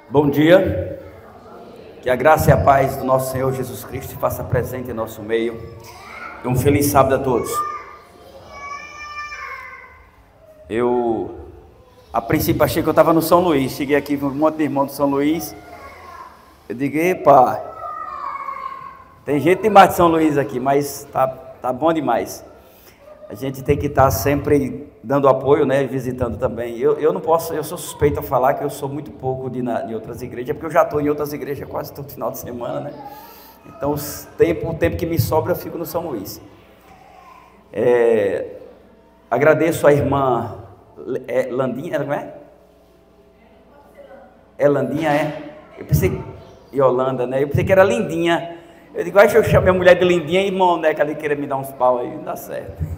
Bom dia, que a graça e a paz do nosso Senhor Jesus Cristo se faça presente em nosso meio. E um feliz sábado a todos. A princípio achei que eu estava no São Luís. Cheguei aqui com um monte de irmão do São Luís. Eu digo, epa, tem gente demais de São Luís aqui, mas tá bom demais. A gente tem que estar sempre dando apoio, né, visitando também. Eu não posso, eu sou suspeito a falar que eu sou muito pouco de outras igrejas, porque eu já estou em outras igrejas quase todo final de semana, né? Então o tempo que me sobra eu fico no São Luís. Agradeço a irmã Landinha, não é? É Landinha, é? Eu pensei, Yolanda, né? Eu pensei que era Lindinha. Eu digo, acho que eu chamo minha mulher de Lindinha, irmão, né? Que ela queria me dar uns pau aí, não dá certo.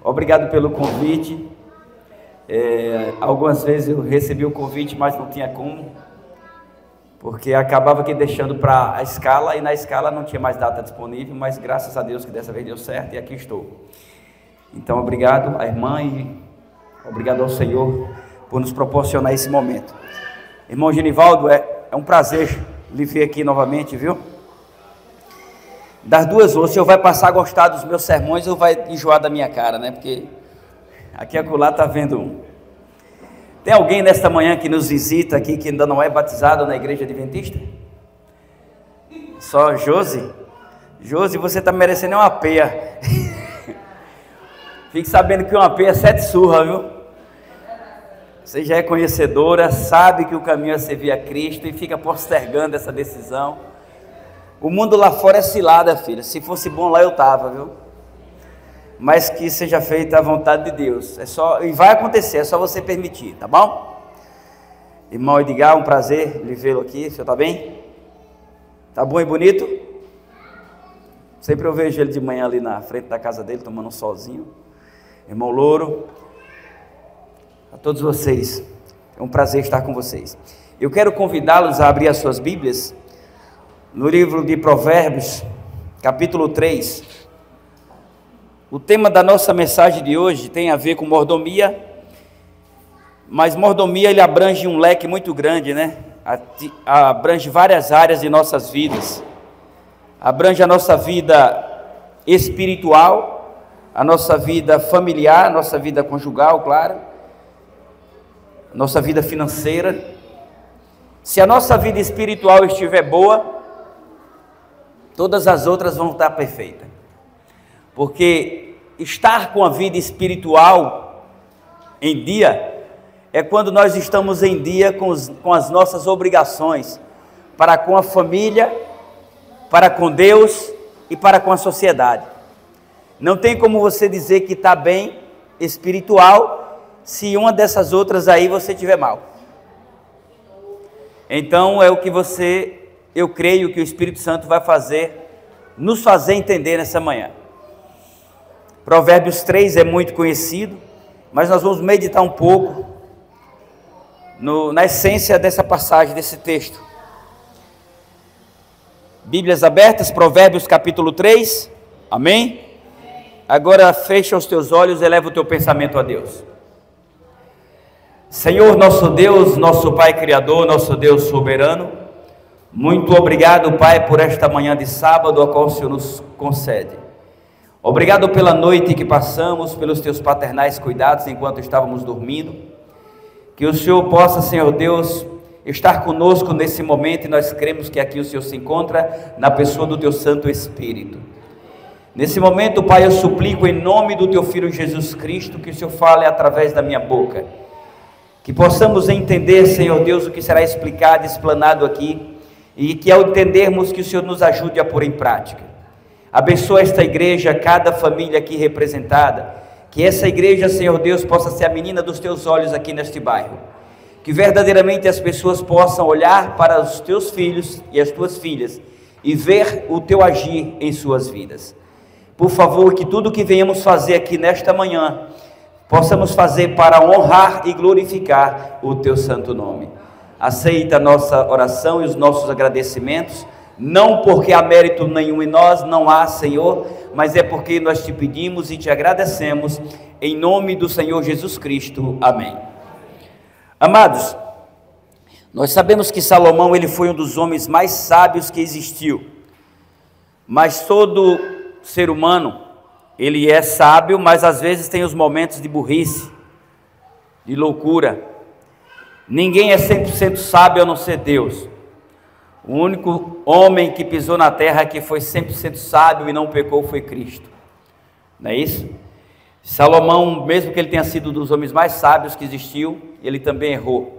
Obrigado pelo convite. Algumas vezes eu recebi o convite, mas não tinha como, porque acabava aqui deixando para a escala, e na escala não tinha mais data disponível, mas graças a Deus que dessa vez deu certo e aqui estou. Então, obrigado à irmã e obrigado ao Senhor por nos proporcionar esse momento. Irmão Genivaldo, é um prazer lhe ver aqui novamente, viu? Das duas, ou o senhor vai passar a gostar dos meus sermões ou vai enjoar da minha cara, né? Porque aqui e acolá está vendo um. Tem alguém nesta manhã que nos visita aqui que ainda não é batizado na igreja adventista? Só Josi? Josi, você está merecendo uma peia. Fique sabendo que uma peia é 7 surras, viu? Você já é conhecedora, sabe que o caminho é servir a Cristo e fica postergando essa decisão. O mundo lá fora é cilada, filha. Se fosse bom lá eu estava, viu? Mas que seja feita a vontade de Deus. E vai acontecer, é só você permitir, tá bom? Irmão Edgar, um prazer lhe vê-lo aqui. O senhor está bem? Tá bom e bonito? Sempre eu vejo ele de manhã ali na frente da casa dele, tomando um solzinho. Irmão Louro, a todos vocês, é um prazer estar com vocês. Eu quero convidá-los a abrir as suas Bíblias no livro de Provérbios, capítulo 3. O tema da nossa mensagem de hoje tem a ver com mordomia, mas mordomia ele abrange um leque muito grande, né? Abrange várias áreas de nossas vidas. Abrange a nossa vida espiritual, a nossa vida familiar, a nossa vida conjugal, claro, a nossa vida financeira. Se a nossa vida espiritual estiver boa, todas as outras vão estar perfeitas, porque estar com a vida espiritual em dia é quando nós estamos em dia com as nossas obrigações para com a família, para com Deus e para com a sociedade. Não tem como você dizer que está bem espiritual se uma dessas outras aí você estiver mal. Então é o que eu creio que o Espírito Santo vai nos fazer entender nessa manhã. Provérbios 3 é muito conhecido, mas nós vamos meditar um pouco na essência dessa passagem, desse texto. Bíblias abertas, Provérbios capítulo 3, amém? Agora fecha os teus olhos e eleva o teu pensamento a Deus. Senhor nosso Deus, nosso Pai Criador, nosso Deus soberano, muito obrigado, Pai, por esta manhã de sábado, a qual o Senhor nos concede. Obrigado pela noite que passamos, pelos teus paternais cuidados enquanto estávamos dormindo. Que o Senhor possa, Senhor Deus, estar conosco nesse momento, e nós cremos que aqui o Senhor se encontra na pessoa do teu Santo Espírito. Nesse momento, Pai, eu suplico em nome do teu Filho Jesus Cristo, que o Senhor fale através da minha boca. Que possamos entender, Senhor Deus, o que será explicado, explanado aqui, e que ao entendermos que o Senhor nos ajude a pôr em prática. Abençoa esta igreja, cada família aqui representada, que essa igreja, Senhor Deus, possa ser a menina dos teus olhos aqui neste bairro, que verdadeiramente as pessoas possam olhar para os teus filhos e as tuas filhas, e ver o teu agir em suas vidas. Por favor, que tudo que venhamos fazer aqui nesta manhã, possamos fazer para honrar e glorificar o teu santo nome. Aceita a nossa oração e os nossos agradecimentos, não porque há mérito nenhum em nós, não há, Senhor, mas é porque nós te pedimos e te agradecemos, em nome do Senhor Jesus Cristo, amém. Amados, Nós sabemos que Salomão ele foi um dos homens mais sábios que existiu. Mas todo ser humano, ele é sábio, mas às vezes tem os momentos de burrice, de loucura. Ninguém é 100% sábio a não ser Deus. O único homem que pisou na terra que foi 100% sábio e não pecou foi Cristo. Não é isso? Salomão, mesmo que ele tenha sido um dos homens mais sábios que existiu, ele também errou.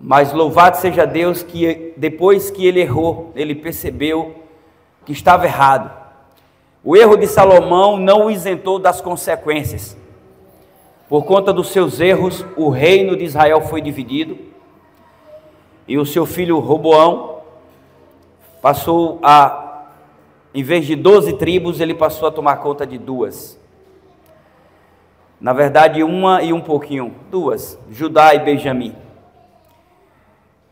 Mas louvado seja Deus que depois que ele errou, ele percebeu que estava errado. O erro de Salomão não o isentou das consequências. Por conta dos seus erros, o reino de Israel foi dividido. E o seu filho Roboão passou em vez de 12 tribos, ele passou a tomar conta de 2. Na verdade, uma e um pouquinho, 2, Judá e Benjamim.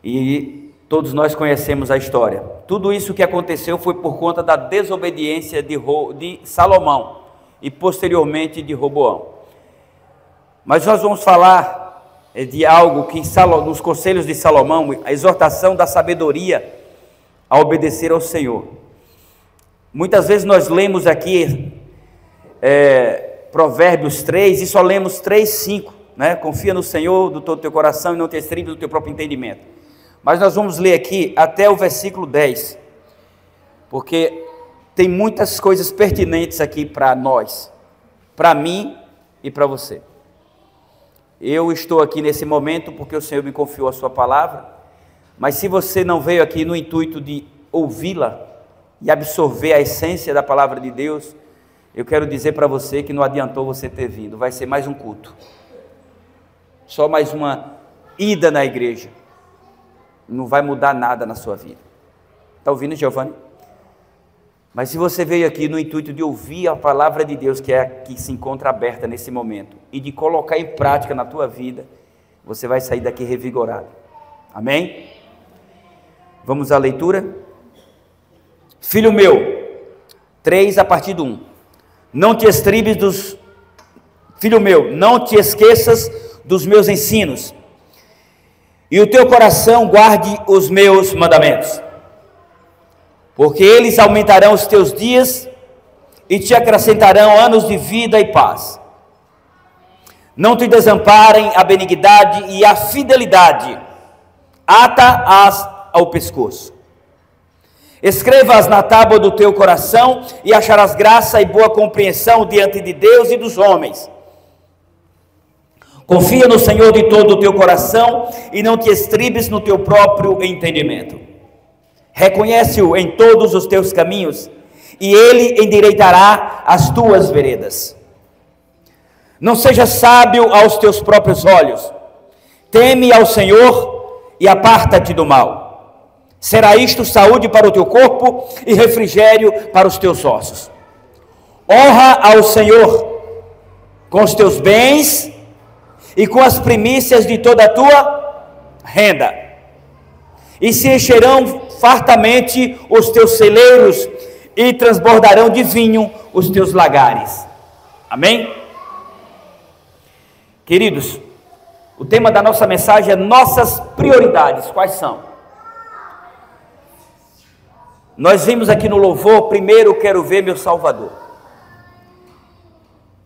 E todos nós conhecemos a história. Tudo isso que aconteceu foi por conta da desobediência de Salomão e posteriormente de Roboão. Mas nós vamos falar de algo que nos conselhos de Salomão, a exortação da sabedoria a obedecer ao Senhor. Muitas vezes nós lemos aqui Provérbios 3 e só lemos 3, 5, né? Confia no Senhor do todo o teu coração e não te estribes do teu próprio entendimento. Mas nós vamos ler aqui até o versículo 10, porque tem muitas coisas pertinentes aqui para nós, para mim e para você. Eu estou aqui nesse momento porque o Senhor me confiou a sua palavra, mas se você não veio aqui no intuito de ouvi-la e absorver a essência da palavra de Deus, eu quero dizer para você que não adiantou você ter vindo, vai ser mais um culto, só mais uma ida na igreja, não vai mudar nada na sua vida. Está ouvindo, Giovanni? Mas se você veio aqui no intuito de ouvir a palavra de Deus, que é a que se encontra aberta nesse momento, e de colocar em prática na tua vida, você vai sair daqui revigorado. Amém? Vamos à leitura? Filho meu, 3 a partir do 1. Não te estribes Filho meu, não te esqueças dos meus ensinos, e o teu coração guarde os meus mandamentos, porque eles aumentarão os teus dias e te acrescentarão anos de vida e paz. Não te desamparem a benignidade e a fidelidade, ata-as ao pescoço. Escreva-as na tábua do teu coração e acharás graça e boa compreensão diante de Deus e dos homens. Confia no Senhor de todo o teu coração e não te estribes no teu próprio entendimento. Reconhece-o em todos os teus caminhos e ele endireitará as tuas veredas. Não sejas sábio aos teus próprios olhos. Teme ao Senhor e aparta-te do mal. Será isto saúde para o teu corpo e refrigério para os teus ossos. Honra ao Senhor com os teus bens e com as primícias de toda a tua renda, e se encherão fartamente os teus celeiros, e transbordarão de vinho os teus lagares. Amém? Queridos, o tema da nossa mensagem é nossas prioridades. Quais são? Nós vimos aqui no louvor, primeiro quero ver meu Salvador.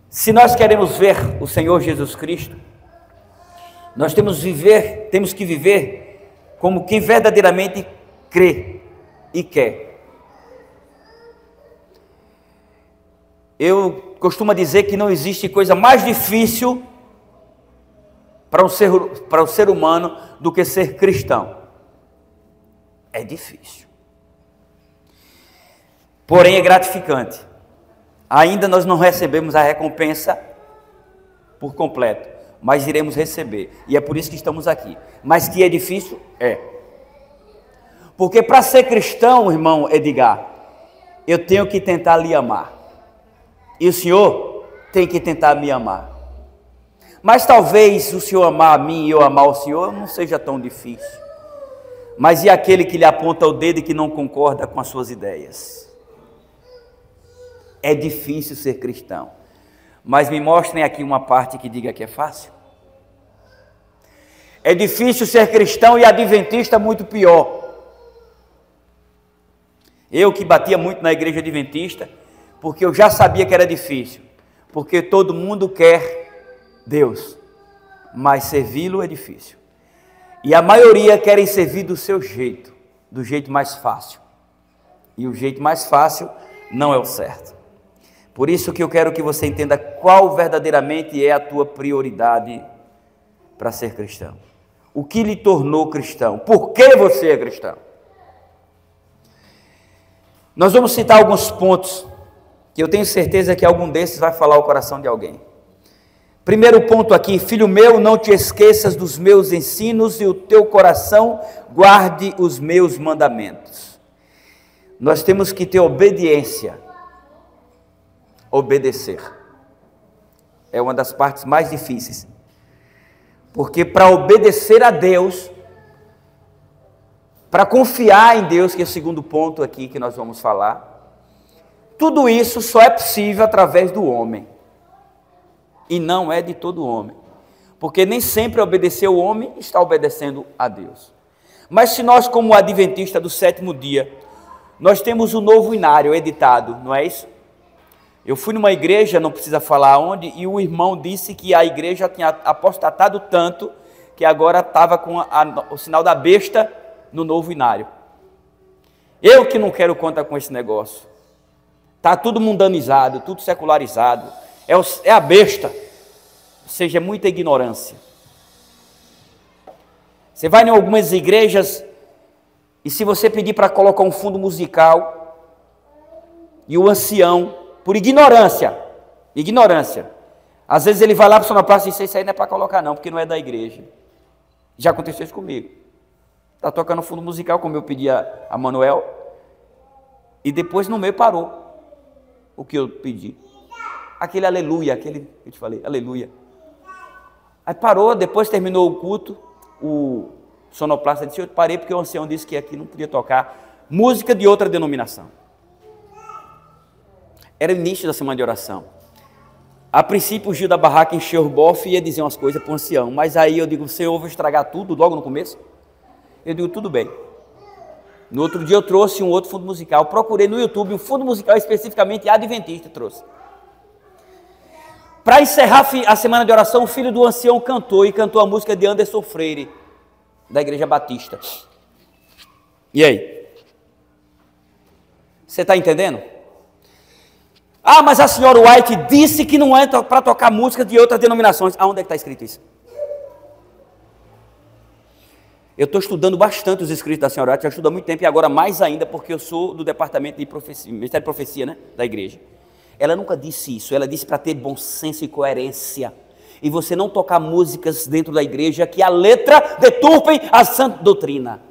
Se nós queremos ver o Senhor Jesus Cristo, nós temos que viver como quem verdadeiramente crê e quer. Eu costumo dizer que não existe coisa mais difícil para o ser humano do que ser cristão. É difícil. Porém é gratificante. Ainda nós não recebemos a recompensa por completo, mas iremos receber, e é por isso que estamos aqui. Mas que é difícil? É. Porque para ser cristão, irmão Edgar, eu tenho que tentar lhe amar, e o Senhor tem que tentar me amar. Mas talvez o Senhor amar a mim e eu amar o Senhor não seja tão difícil. Mas e aquele que lhe aponta o dedo e que não concorda com as suas ideias? É difícil ser cristão. Mas me mostrem aqui uma parte que diga que é fácil. É difícil ser cristão e adventista muito pior. Eu que batia muito na igreja adventista, porque eu já sabia que era difícil. Porque todo mundo quer Deus, mas servi-lo é difícil. E a maioria querem servir do seu jeito, do jeito mais fácil. E o jeito mais fácil não é o certo. Por isso que eu quero que você entenda qual verdadeiramente é a tua prioridade para ser cristão. O que lhe tornou cristão? Por que você é cristão? Nós vamos citar alguns pontos que eu tenho certeza que algum desses vai falar o coração de alguém. Primeiro ponto aqui: filho meu, não te esqueças dos meus ensinos e o teu coração guarde os meus mandamentos. Nós temos que ter obediência. Obedecer é uma das partes mais difíceis, porque para obedecer a Deus, para confiar em Deus, que é o segundo ponto aqui que nós vamos falar, tudo isso só é possível através do homem, e não é de todo homem, porque nem sempre obedecer o homem está obedecendo a Deus. Mas se nós, como adventista do sétimo dia, nós temos o novo inário editado, não é isso? Eu fui numa igreja, não precisa falar onde, e o irmão disse que a igreja tinha apostatado tanto que agora estava com o sinal da besta no novo inário. Eu que não quero contar com esse negócio. Está tudo mundanizado, tudo secularizado. É a besta. Ou seja, é muita ignorância. Você vai em algumas igrejas e se você pedir para colocar um fundo musical e o ancião, por ignorância, às vezes ele vai lá para o sonoplasta e diz: isso aí não é para colocar não, porque não é da igreja. Já aconteceu isso comigo. Está tocando fundo musical, como eu pedi a Manuel, e depois no meio parou o que eu pedi. Aquele aleluia, aquele que eu te falei, aleluia. Aí parou, depois terminou o culto, o sonoplasta disse: eu parei porque o ancião disse que aqui não podia tocar música de outra denominação. Era o início da semana de oração. A princípio o Gil da barraca encheu o bofe e ia dizer umas coisas para o ancião, mas aí eu digo: Senhor, eu vou estragar tudo logo no começo? Eu digo: tudo bem. No outro dia eu trouxe um outro fundo musical, procurei no YouTube um fundo musical especificamente adventista, trouxe. Para encerrar a semana de oração, o filho do ancião cantou, e cantou a música de Anderson Freire, da Igreja Batista. E aí? Você está entendendo? Ah, mas a senhora White disse que não é para tocar música de outras denominações. Aonde é que está escrito isso? Eu estou estudando bastante os escritos da senhora White, já estudo há muito tempo, e agora mais ainda, porque eu sou do departamento de profecia, Ministério de Profecia, né, da igreja. Ela nunca disse isso, ela disse para ter bom senso e coerência, e você não tocar músicas dentro da igreja que a letra deturpem a santa doutrina.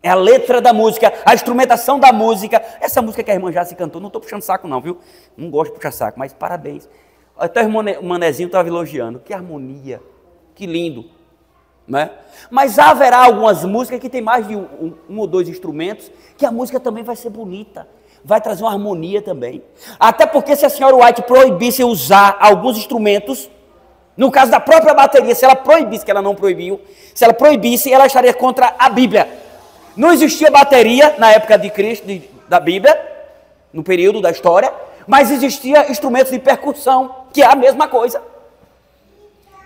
É a letra da música, a instrumentação da música. Essa música que a irmã já se cantou, não estou puxando saco não, viu? Não gosto de puxar saco, mas parabéns. Até o Manezinho estava elogiando. Que harmonia, que lindo, né? Mas haverá algumas músicas que tem mais de um ou dois instrumentos, que a música também vai ser bonita, vai trazer uma harmonia também. Até porque se a senhora White proibisse usar alguns instrumentos, no caso da própria bateria, se ela proibisse, que ela não proibiu, se ela proibisse, ela estaria contra a Bíblia. Não existia bateria na época de Cristo, da Bíblia, no período da história, mas existia instrumentos de percussão, que é a mesma coisa.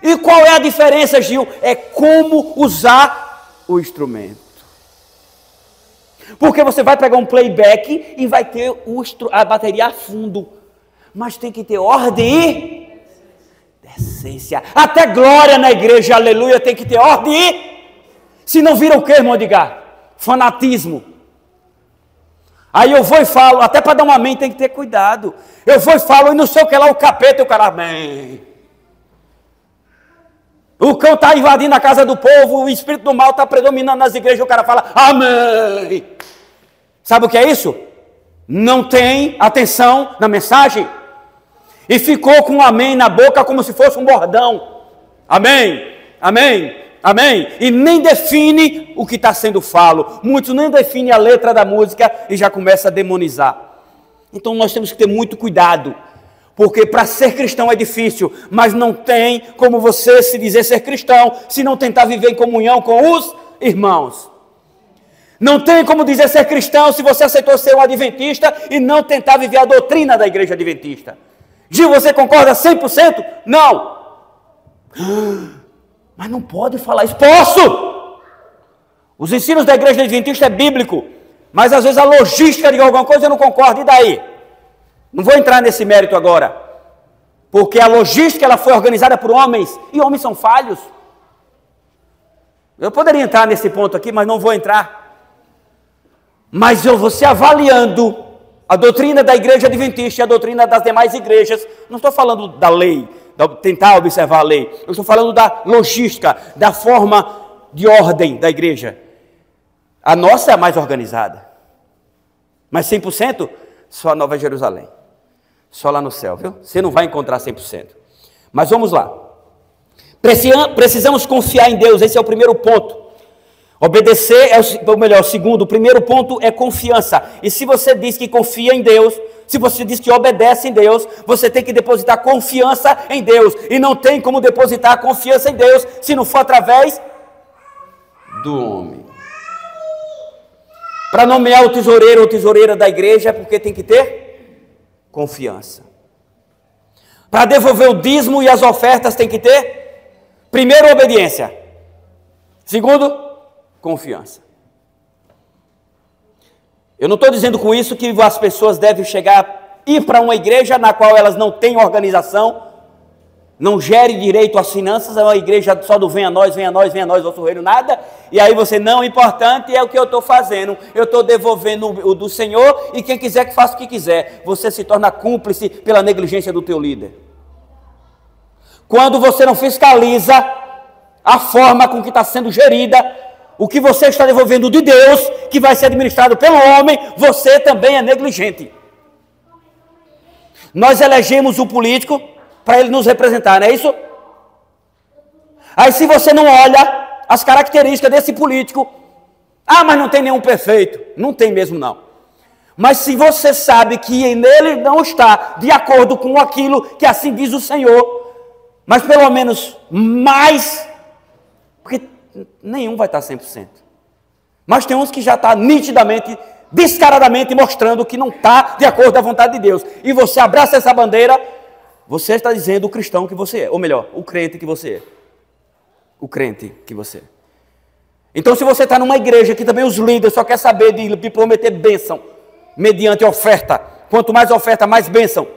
E qual é a diferença, Gil? É como usar o instrumento. Porque você vai pegar um playback e vai ter a bateria a fundo, mas tem que ter ordem e decência. Até glória na igreja, aleluia, tem que ter ordem e... Se não vira o quê, irmão Edgar? Fanatismo. Aí eu vou e falo, até para dar um amém tem que ter cuidado. Eu vou e falo, e não sei o que lá, o capeta, e o cara, amém. O cão está invadindo a casa do povo, o espírito do mal está predominando nas igrejas, o cara fala, amém. Sabe o que é isso? Não tem atenção na mensagem. E ficou com um amém na boca como se fosse um bordão. Amém, amém. Amém? E nem define o que está sendo falo. Muitos nem definem a letra da música e já começa a demonizar. Então nós temos que ter muito cuidado. Porque para ser cristão é difícil, mas não tem como você se dizer ser cristão se não tentar viver em comunhão com os irmãos. Não tem como dizer ser cristão se você aceitou ser um adventista e não tentar viver a doutrina da igreja adventista. Gil, você concorda 100%? Não. Mas não pode falar isso. Posso! Os ensinos da igreja adventista é bíblico, mas às vezes a logística de alguma coisa eu não concordo, e daí? Não vou entrar nesse mérito agora, porque a logística ela foi organizada por homens, e homens são falhos. Eu poderia entrar nesse ponto aqui, mas não vou entrar. Mas você avaliando a doutrina da igreja adventista e a doutrina das demais igrejas, não estou falando da lei, tentar observar a lei, eu estou falando da logística, da forma de ordem da igreja. A nossa é a mais organizada, mas 100% só a Nova Jerusalém, só lá no céu, viu? Você não vai encontrar 100%. Mas vamos lá. Precisamos confiar em Deus, esse é o primeiro ponto. Obedecer o segundo, o primeiro ponto é confiança. E se você diz que confia em Deus, se você diz que obedece em Deus, você tem que depositar confiança em Deus. E não tem como depositar confiança em Deus se não for através do homem. Para nomear o tesoureiro ou tesoureira da igreja, porque tem que ter confiança. Para devolver o dízimo e as ofertas tem que ter, primeiro, obediência. Segundo, confiança. Eu não estou dizendo com isso que as pessoas devem ir para uma igreja na qual elas não têm organização, não gerem direito às finanças, é uma igreja só do venha a nós, vosso reino, nada, e aí você, não, o importante é o que eu estou fazendo, eu estou devolvendo o do Senhor, e quem quiser que faça o que quiser. Você se torna cúmplice pela negligência do teu líder. Quando você não fiscaliza a forma com que está sendo gerida, o que você está devolvendo de Deus, que vai ser administrado pelo homem, você também é negligente. Nós elegemos o político para ele nos representar, não é isso? Aí se você não olha as características desse político, mas não tem nenhum perfeito. Não tem mesmo não. Mas se você sabe que nele não está de acordo com aquilo que assim diz o Senhor, mas pelo menos mais, porque nenhum vai estar 100%. Mas tem uns que já está nitidamente, descaradamente mostrando que não está de acordo com a vontade de Deus. E você abraça essa bandeira, você está dizendo o cristão que você é. Ou melhor, o crente que você é. O crente que você é. Então se você está numa igreja que também os líderes só querem saber de prometer bênção, mediante oferta. Quanto mais oferta, mais bênção.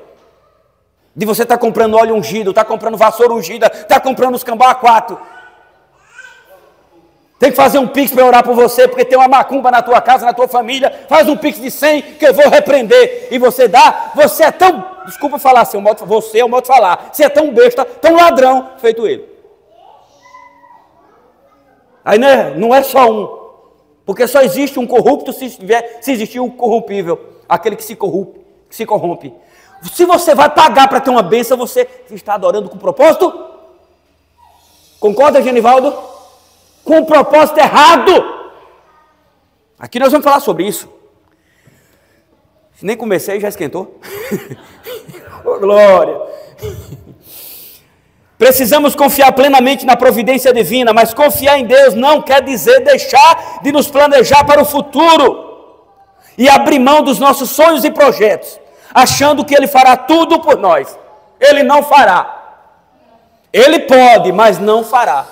De você estar comprando óleo ungido, está comprando vassoura ungida, está comprando os cambau A4. Tem que fazer um pix para orar por você, porque tem uma macumba na tua casa, na tua família. Faz um pix de 100 que eu vou repreender. E você dá, você é tão, desculpa falar assim, você é o modo de falar. Você é tão besta, tão ladrão, feito ele. Aí não é só um. Porque só existe um corrupto se existir um corrompível. Aquele que se corrompe. Se você vai pagar para ter uma bênção, você está adorando com propósito? Concorda, Genivaldo? Com um propósito errado. Aqui nós vamos falar sobre isso. Nem comecei, já esquentou. Oh, glória. Precisamos confiar plenamente na providência divina, mas confiar em Deus não quer dizer deixar de nos planejar para o futuro e abrir mão dos nossos sonhos e projetos, achando que Ele fará tudo por nós. Ele não fará. Ele pode, mas não fará.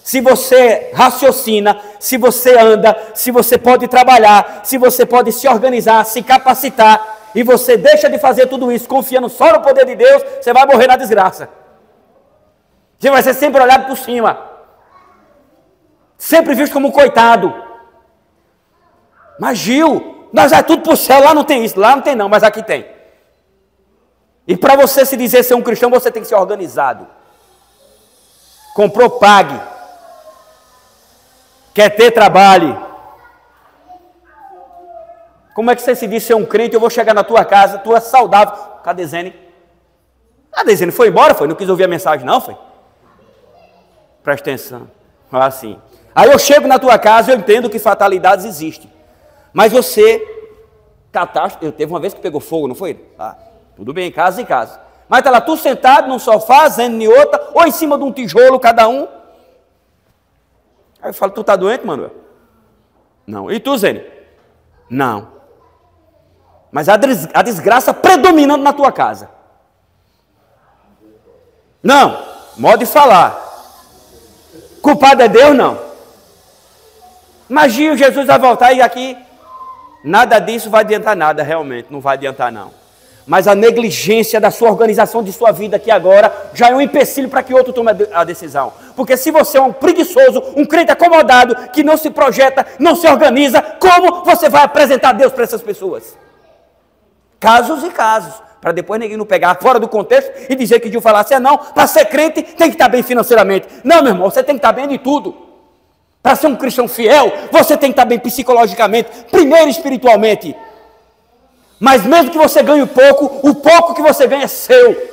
Se você raciocina, se você anda, se você pode trabalhar, se você pode se organizar, se capacitar, e você deixa de fazer tudo isso confiando só no poder de Deus, você vai morrer na desgraça. Você vai ser sempre olhado por cima. Sempre visto como um coitado. Mas Gil, nós vai tudo para o céu, lá não tem isso, lá não tem não, mas aqui tem. E para você se dizer ser um cristão, você tem que ser organizado. Comprou, pague. Quer ter, trabalhe. Como é que você se diz ser um crente? Eu vou chegar na tua casa, tu é saudável. Cadê Zene? Cadê Zene? Foi embora? Foi? Não quis ouvir a mensagem não? Foi? Presta atenção. Assim. Aí eu chego na tua casa, eu entendo que fatalidades existem. Mas você, catástrofe, eu teve uma vez que pegou fogo, não foi? Tudo bem, casa em casa. Mas está lá tu sentado num sofá, Zene em outra, ou em cima de um tijolo, cada um. Aí eu falo, tu tá doente, Manuel? Não. E tu, Zene? Não. Mas a desgraça predominando na tua casa. Não. Modo de falar. Culpado é Deus, não. Imagina, Jesus vai voltar e aqui, nada disso vai adiantar nada, realmente, não vai adiantar não. Mas a negligência da sua organização de sua vida aqui agora, já é um empecilho para que outro tome a decisão. Porque se você é um preguiçoso, um crente acomodado, que não se projeta, não se organiza, como você vai apresentar Deus para essas pessoas? Casos e casos, para depois ninguém não pegar fora do contexto e dizer que Deus falasse, não, para ser crente tem que estar bem financeiramente. Não, meu irmão, você tem que estar bem de tudo. Para ser um cristão fiel, você tem que estar bem psicologicamente, primeiro espiritualmente. Mas mesmo que você ganhe pouco, o pouco que você ganha é seu.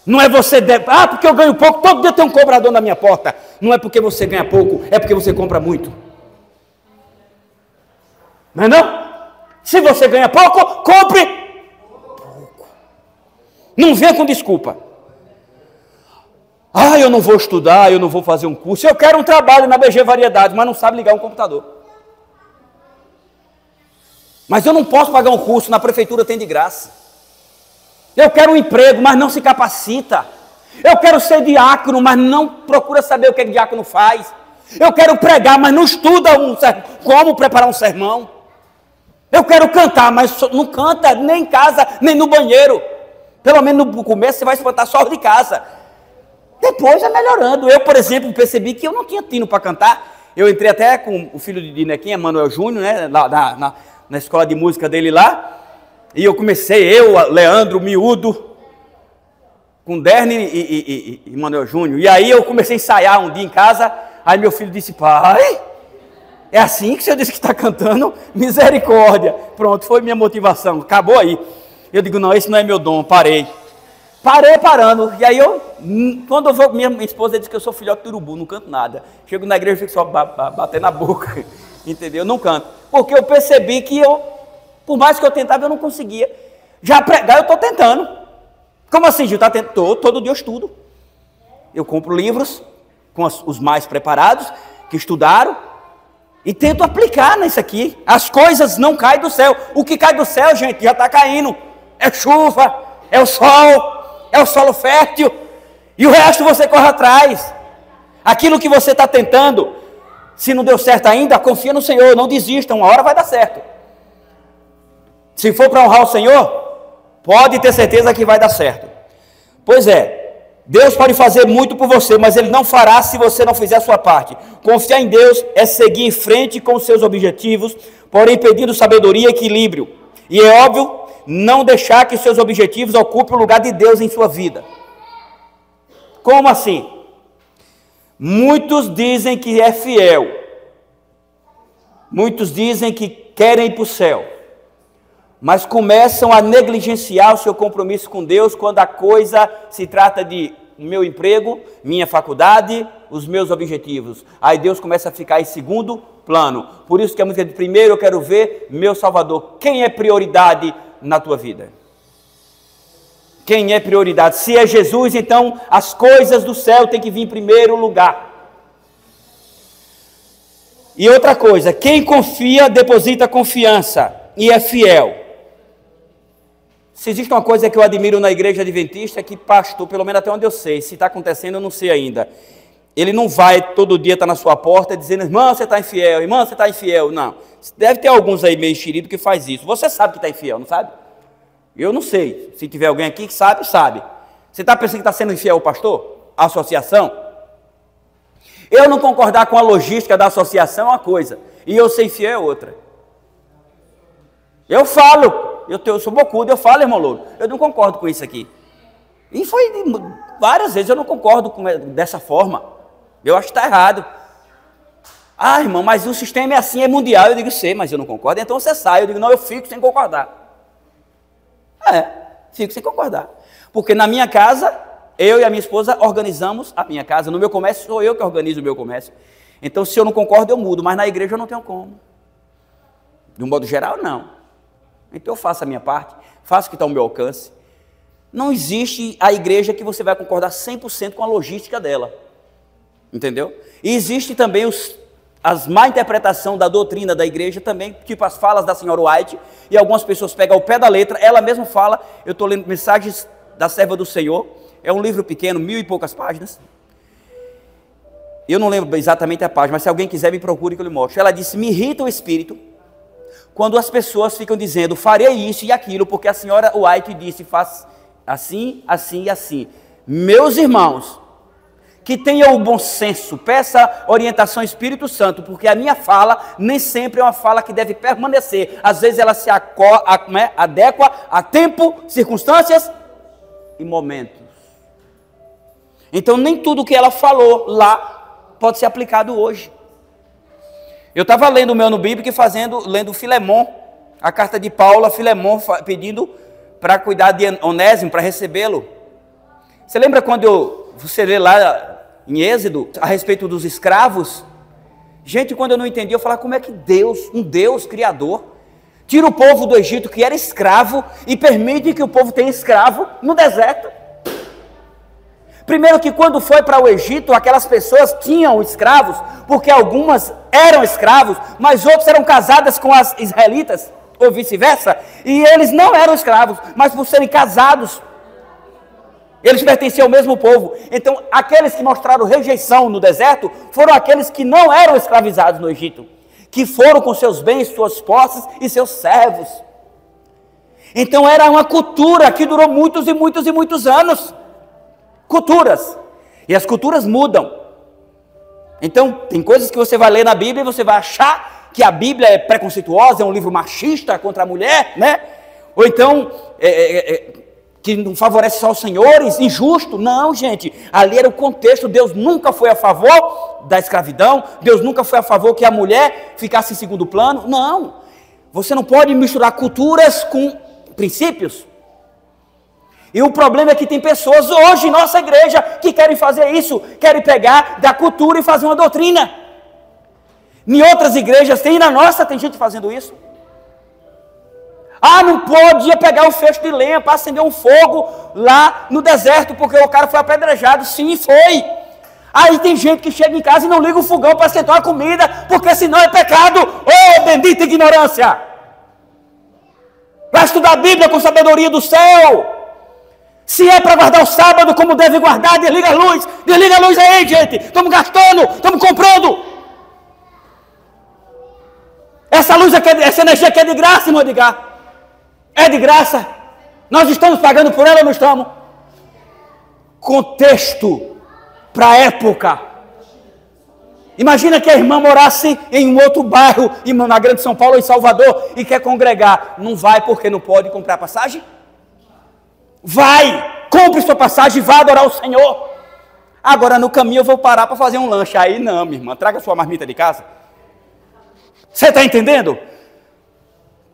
Não é você, porque eu ganho pouco, todo dia tem um cobrador na minha porta. Não é porque você ganha pouco, é porque você compra muito. Não é não? Se você ganha pouco, compre pouco. Não venha com desculpa. Eu não vou estudar, eu não vou fazer um curso. Eu quero um trabalho na BG Variedades, mas não sabe ligar um computador. Mas eu não posso pagar um curso, na prefeitura tem de graça. Eu quero um emprego, mas não se capacita. Eu quero ser diácono, mas não procura saber o que diácono faz. Eu quero pregar, mas não estuda como preparar um sermão. Eu quero cantar, mas não canta nem em casa, nem no banheiro. Pelo menos no começo você vai espantar só de casa. Depois é melhorando. Eu, por exemplo, percebi que eu não tinha tino para cantar. Eu entrei até com o filho de Nequinha, Manuel Júnior, né, na escola de música dele lá. E eu comecei, Leandro, miúdo, com Derne e Manuel Júnior. E aí eu comecei a ensaiar um dia em casa. Aí meu filho disse, pai, é assim que você disse que está cantando? Misericórdia. Pronto, foi minha motivação. Acabou aí. Eu digo, não, esse não é meu dom, parei. Parando, e aí quando eu vou, minha esposa diz que eu sou filhote de urubu, não canto nada. Chego na igreja e fico só batendo na boca, entendeu? Eu não canto, porque eu percebi que por mais que eu tentava, eu não conseguia. Já pregar eu estou tentando. Como assim, Gil? Todo dia eu estudo. Eu compro livros com os mais preparados, que estudaram, e tento aplicar nisso aqui. As coisas não caem do céu. O que cai do céu, gente, já está caindo. É chuva, é o sol. É o solo fértil, e o resto você corre atrás. Aquilo que você está tentando, se não deu certo ainda, confia no Senhor, não desista, uma hora vai dar certo. Se for para honrar o Senhor, pode ter certeza que vai dar certo. Pois é, Deus pode fazer muito por você, mas Ele não fará se você não fizer a sua parte. Confiar em Deus é seguir em frente com os seus objetivos, porém pedindo sabedoria e equilíbrio. E é óbvio, não deixar que seus objetivos ocupem o lugar de Deus em sua vida. Como assim? Muitos dizem que é fiel. Muitos dizem que querem ir para o céu. Mas começam a negligenciar o seu compromisso com Deus quando a coisa se trata de meu emprego, minha faculdade, os meus objetivos. Aí Deus começa a ficar em segundo plano. Por isso que a música diz, primeiro eu quero ver meu Salvador. Quem é prioridade na tua vida? Quem é prioridade? Se é Jesus, então as coisas do céu têm que vir em primeiro lugar. E outra coisa, quem confia, deposita confiança e é fiel. Se existe uma coisa que eu admiro na igreja adventista, é que pastor, pelo menos até onde eu sei, se está acontecendo eu não sei ainda, ele não vai todo dia estar na sua porta dizendo, irmão, você está infiel, irmão, você está infiel. Não, deve ter alguns aí meio enxerido que faz isso. Você sabe que está infiel, não sabe? Eu não sei. Se tiver alguém aqui que sabe, sabe. Você está pensando que está sendo infiel o pastor? A associação? Eu não concordar com a logística da associação é uma coisa, e eu ser infiel é outra. Eu falo, eu sou bocudo, eu falo, irmão Louro, eu não concordo com isso aqui. E foi várias vezes, eu não concordo dessa forma. Eu acho que está errado. Ah, irmão, mas o sistema é assim, é mundial. Eu digo, sei, mas eu não concordo. Então você sai. Eu digo, não, eu fico sem concordar. Fico sem concordar. Porque na minha casa, eu e a minha esposa organizamos a minha casa. No meu comércio, sou eu que organizo o meu comércio. Então, se eu não concordo, eu mudo. Mas na igreja eu não tenho como. De um modo geral, não. Então eu faço a minha parte, faço o que está ao meu alcance. Não existe a igreja que você vai concordar 100% com a logística dela. Entendeu? E existe também as má interpretação da doutrina da igreja também, tipo as falas da senhora White, e algumas pessoas pegam ao pé da letra, ela mesma fala, eu estou lendo Mensagens da Serva do Senhor, é um livro pequeno, 1000 e poucas páginas, eu não lembro exatamente a página, mas se alguém quiser me procure que eu lhe mostro. Ela disse, me irrita o espírito, quando as pessoas ficam dizendo, farei isso e aquilo, porque a senhora White disse, faz assim, assim e assim. Meus irmãos, que tenha o bom senso, peça orientação ao Espírito Santo, porque a minha fala nem sempre é uma fala que deve permanecer. Às vezes ela se adequa a tempo, circunstâncias e momentos. Então nem tudo que ela falou lá pode ser aplicado hoje. Eu estava lendo o meu no Bíblico e lendo Filemon, a carta de Paulo a Filemon, pedindo para cuidar de Onésimo, para recebê-lo. Você lembra quando você lê lá em Êxodo, a respeito dos escravos? Gente, quando eu não entendi, eu falava, como é que Deus, um Deus criador, tira o povo do Egito que era escravo e permite que o povo tenha escravo no deserto? Primeiro que quando foi para o Egito, aquelas pessoas tinham escravos, porque algumas eram escravos, mas outras eram casadas com as israelitas, ou vice-versa, e eles não eram escravos, mas por serem casados, eles pertenciam ao mesmo povo. Então, aqueles que mostraram rejeição no deserto foram aqueles que não eram escravizados no Egito, que foram com seus bens, suas posses e seus servos. Então, era uma cultura que durou muitos e muitos e muitos anos. Culturas. E as culturas mudam. Então, tem coisas que você vai ler na Bíblia e você vai achar que a Bíblia é preconceituosa, é um livro machista contra a mulher, né? Ou então, que não favorece só os senhores, injusto. Não, gente, ali era o contexto. Deus nunca foi a favor da escravidão, Deus nunca foi a favor que a mulher ficasse em segundo plano. Não, você não pode misturar culturas com princípios. E o problema é que tem pessoas hoje em nossa igreja que querem fazer isso, querem pegar da cultura e fazer uma doutrina. Em outras igrejas tem, na nossa tem gente fazendo isso. Ah, não podia pegar um feixe de lenha para acender um fogo lá no deserto, porque o cara foi apedrejado. Sim, foi. Aí tem gente que chega em casa e não liga o fogão para esquentar a comida, porque senão é pecado. Oh, bendita ignorância! Vai estudar a Bíblia com sabedoria do céu. Se é para guardar o sábado como deve guardar, desliga a luz aí, gente. Estamos gastando, estamos comprando. Essa luz aqui, essa energia aqui é de graça, irmão Edgar. É de graça. Nós estamos pagando por ela ou não estamos? Contexto para a época. Imagina que a irmã morasse em um outro bairro, na Grande São Paulo ou em Salvador, e quer congregar. Não vai porque não pode comprar passagem? Vai, compre sua passagem e vá adorar o Senhor. Agora no caminho eu vou parar para fazer um lanche. Aí não, minha irmã, traga sua marmita de casa. Você está entendendo?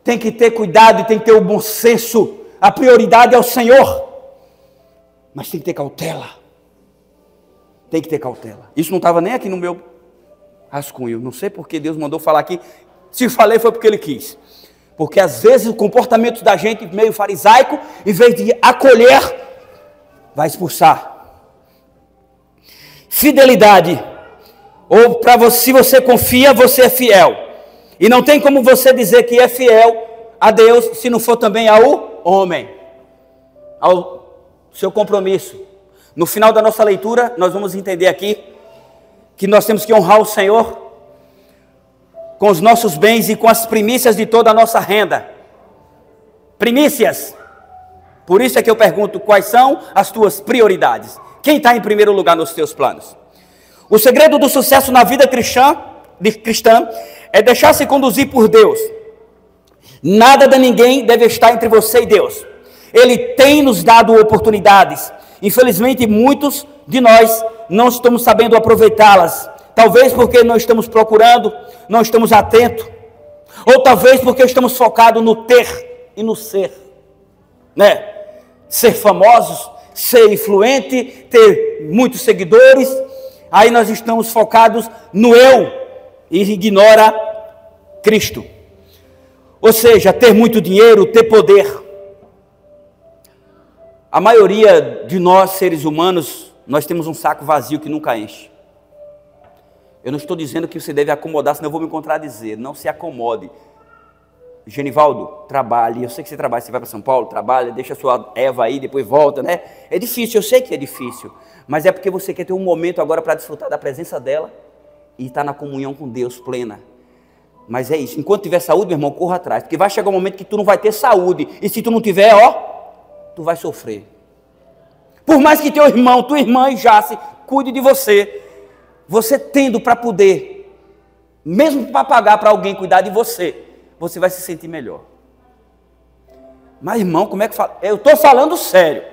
Tem que ter cuidado e tem que ter o bom senso. A prioridade é o Senhor. Mas tem que ter cautela. Tem que ter cautela. Isso não estava nem aqui no meu rascunho. Não sei porque Deus mandou falar aqui. Se falei foi porque Ele quis. Porque às vezes o comportamento da gente meio farisaico, em vez de acolher, vai expulsar. Fidelidade. Ou para você, se você confia, você é fiel. E não tem como você dizer que é fiel a Deus se não for também ao homem, ao seu compromisso. No final da nossa leitura, nós vamos entender aqui que nós temos que honrar o Senhor com os nossos bens e com as primícias de toda a nossa renda. Primícias. Por isso é que eu pergunto, quais são as tuas prioridades? Quem está em primeiro lugar nos teus planos? O segredo do sucesso na vida cristã é deixar-se conduzir por Deus. Nada de ninguém deve estar entre você e Deus. Ele tem nos dado oportunidades. Infelizmente, muitos de nós não estamos sabendo aproveitá-las. Talvez porque não estamos procurando, não estamos atentos. Ou talvez porque estamos focados no ter e no ser. Né? Ser famosos, ser influente, ter muitos seguidores. Aí nós estamos focados no eu e ignora Cristo. Ou seja, ter muito dinheiro, ter poder. A maioria de nós, seres humanos, nós temos um saco vazio que nunca enche. Eu não estou dizendo que você deve acomodar, senão eu vou me contradizer. Não se acomode. Genivaldo, trabalhe. Eu sei que você trabalha, você vai para São Paulo, trabalha, deixa a sua Eva aí, depois volta, né? É difícil, eu sei que é difícil. Mas é porque você quer ter um momento agora para desfrutar da presença dela e estar na comunhão com Deus plena. Mas é isso, enquanto tiver saúde, meu irmão, corra atrás. Porque vai chegar um momento que tu não vai ter saúde. E se tu não tiver, ó, tu vai sofrer. Por mais que teu irmão, tua irmã Jace, cuide de você. Você tendo para poder, mesmo para pagar para alguém cuidar de você, você vai se sentir melhor. Mas irmão, como é que fala? Eu estou falando sério.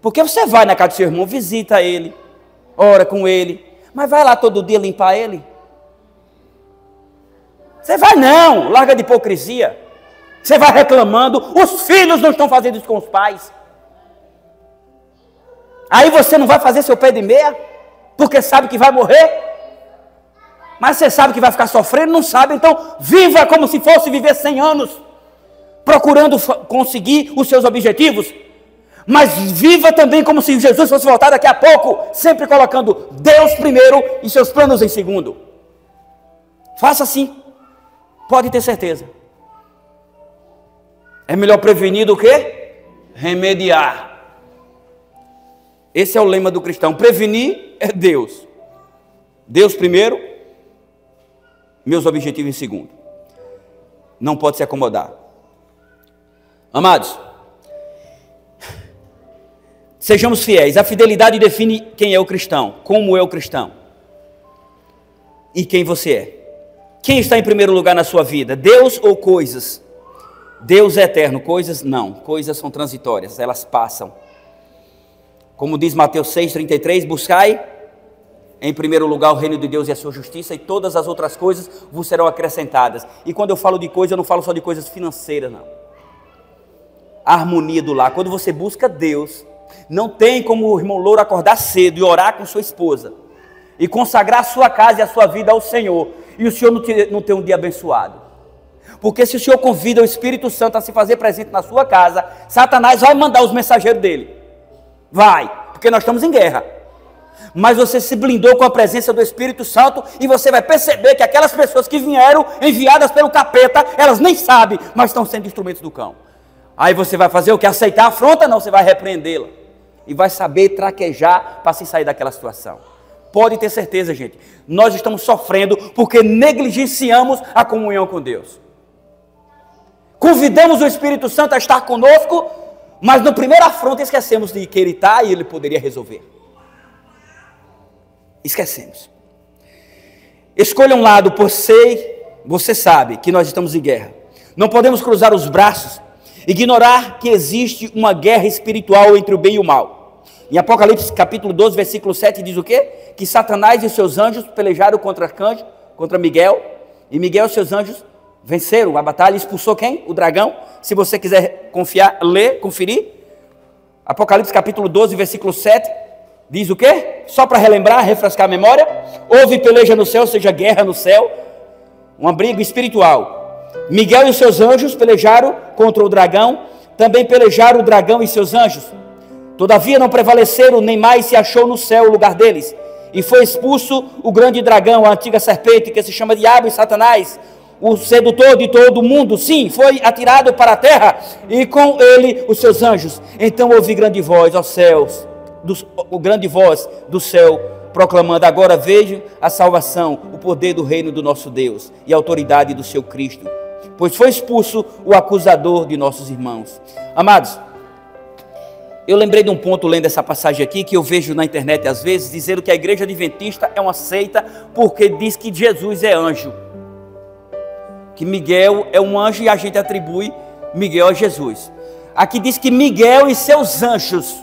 Porque você vai na casa do seu irmão, visita ele, ora com ele, mas vai lá todo dia limpar ele? Você vai não, larga de hipocrisia. Você vai reclamando, os filhos não estão fazendo isso com os pais. Aí você não vai fazer seu pé de meia, porque sabe que vai morrer. Mas você sabe que vai ficar sofrendo, não sabe, então viva como se fosse viver 100 anos, procurando conseguir os seus objetivos. Mas viva também como se Jesus fosse voltar daqui a pouco, sempre colocando Deus primeiro e seus planos em segundo. Faça assim. Pode ter certeza. É melhor prevenir do que remediar. Esse é o lema do cristão. Prevenir é Deus. Deus primeiro, meus objetivos em segundo. Não pode se acomodar. Amados, sejamos fiéis. A fidelidade define quem é o cristão, como é o cristão e quem você é. Quem está em primeiro lugar na sua vida? Deus ou coisas? Deus é eterno, coisas não. Coisas são transitórias, elas passam. Como diz Mateus 6,33, buscai em primeiro lugar o reino de Deus e a sua justiça, e todas as outras coisas vos serão acrescentadas. E quando eu falo de coisa, eu não falo só de coisas financeiras, não. A harmonia do lar. Quando você busca Deus, não tem como o irmão Louro acordar cedo e orar com sua esposa e consagrar a sua casa e a sua vida ao Senhor, e o Senhor não ter um dia abençoado. Porque se o Senhor convida o Espírito Santo a se fazer presente na sua casa, Satanás vai mandar os mensageiros dele. Vai, porque nós estamos em guerra. Mas você se blindou com a presença do Espírito Santo, e você vai perceber que aquelas pessoas que vieram enviadas pelo capeta, elas nem sabem, mas estão sendo instrumentos do cão. Aí você vai fazer o que? Aceitar a afronta? Não, você vai repreendê-la. E vai saber traquejar para se sair daquela situação. Pode ter certeza, gente, nós estamos sofrendo porque negligenciamos a comunhão com Deus. Convidamos o Espírito Santo a estar conosco, mas no primeiro afronta esquecemos de que Ele está e Ele poderia resolver. Esquecemos. Escolha um lado, pois você sabe que nós estamos em guerra. Não podemos cruzar os braços, ignorar que existe uma guerra espiritual entre o bem e o mal. Em Apocalipse capítulo 12, versículo 7 diz o quê? Que Satanás e seus anjos pelejaram contra Miguel, e Miguel e seus anjos venceram a batalha. Expulsou quem? O dragão. Se você quiser confiar, ler, conferir, Apocalipse capítulo 12, versículo 7, diz o quê? Só para relembrar, refrescar a memória: houve peleja no céu, ou seja, guerra no céu, uma briga espiritual. Miguel e seus anjos pelejaram contra o dragão, também pelejaram o dragão e seus anjos. Todavia não prevaleceram, nem mais se achou no céu o lugar deles. E foi expulso o grande dragão, a antiga serpente, que se chama Diabo e Satanás, o sedutor de todo o mundo. Sim, foi atirado para a terra, e com ele os seus anjos. Então ouvi grande voz aos céus, grande voz do céu, proclamando: agora vejo a salvação, o poder do reino do nosso Deus e a autoridade do seu Cristo, pois foi expulso o acusador de nossos irmãos. Amados, eu lembrei de um ponto lendo essa passagem aqui, que eu vejo na internet às vezes, dizendo que a igreja adventista é uma seita porque diz que Jesus é anjo, que Miguel é um anjo, e a gente atribui Miguel a Jesus. Aqui diz que Miguel e seus anjos.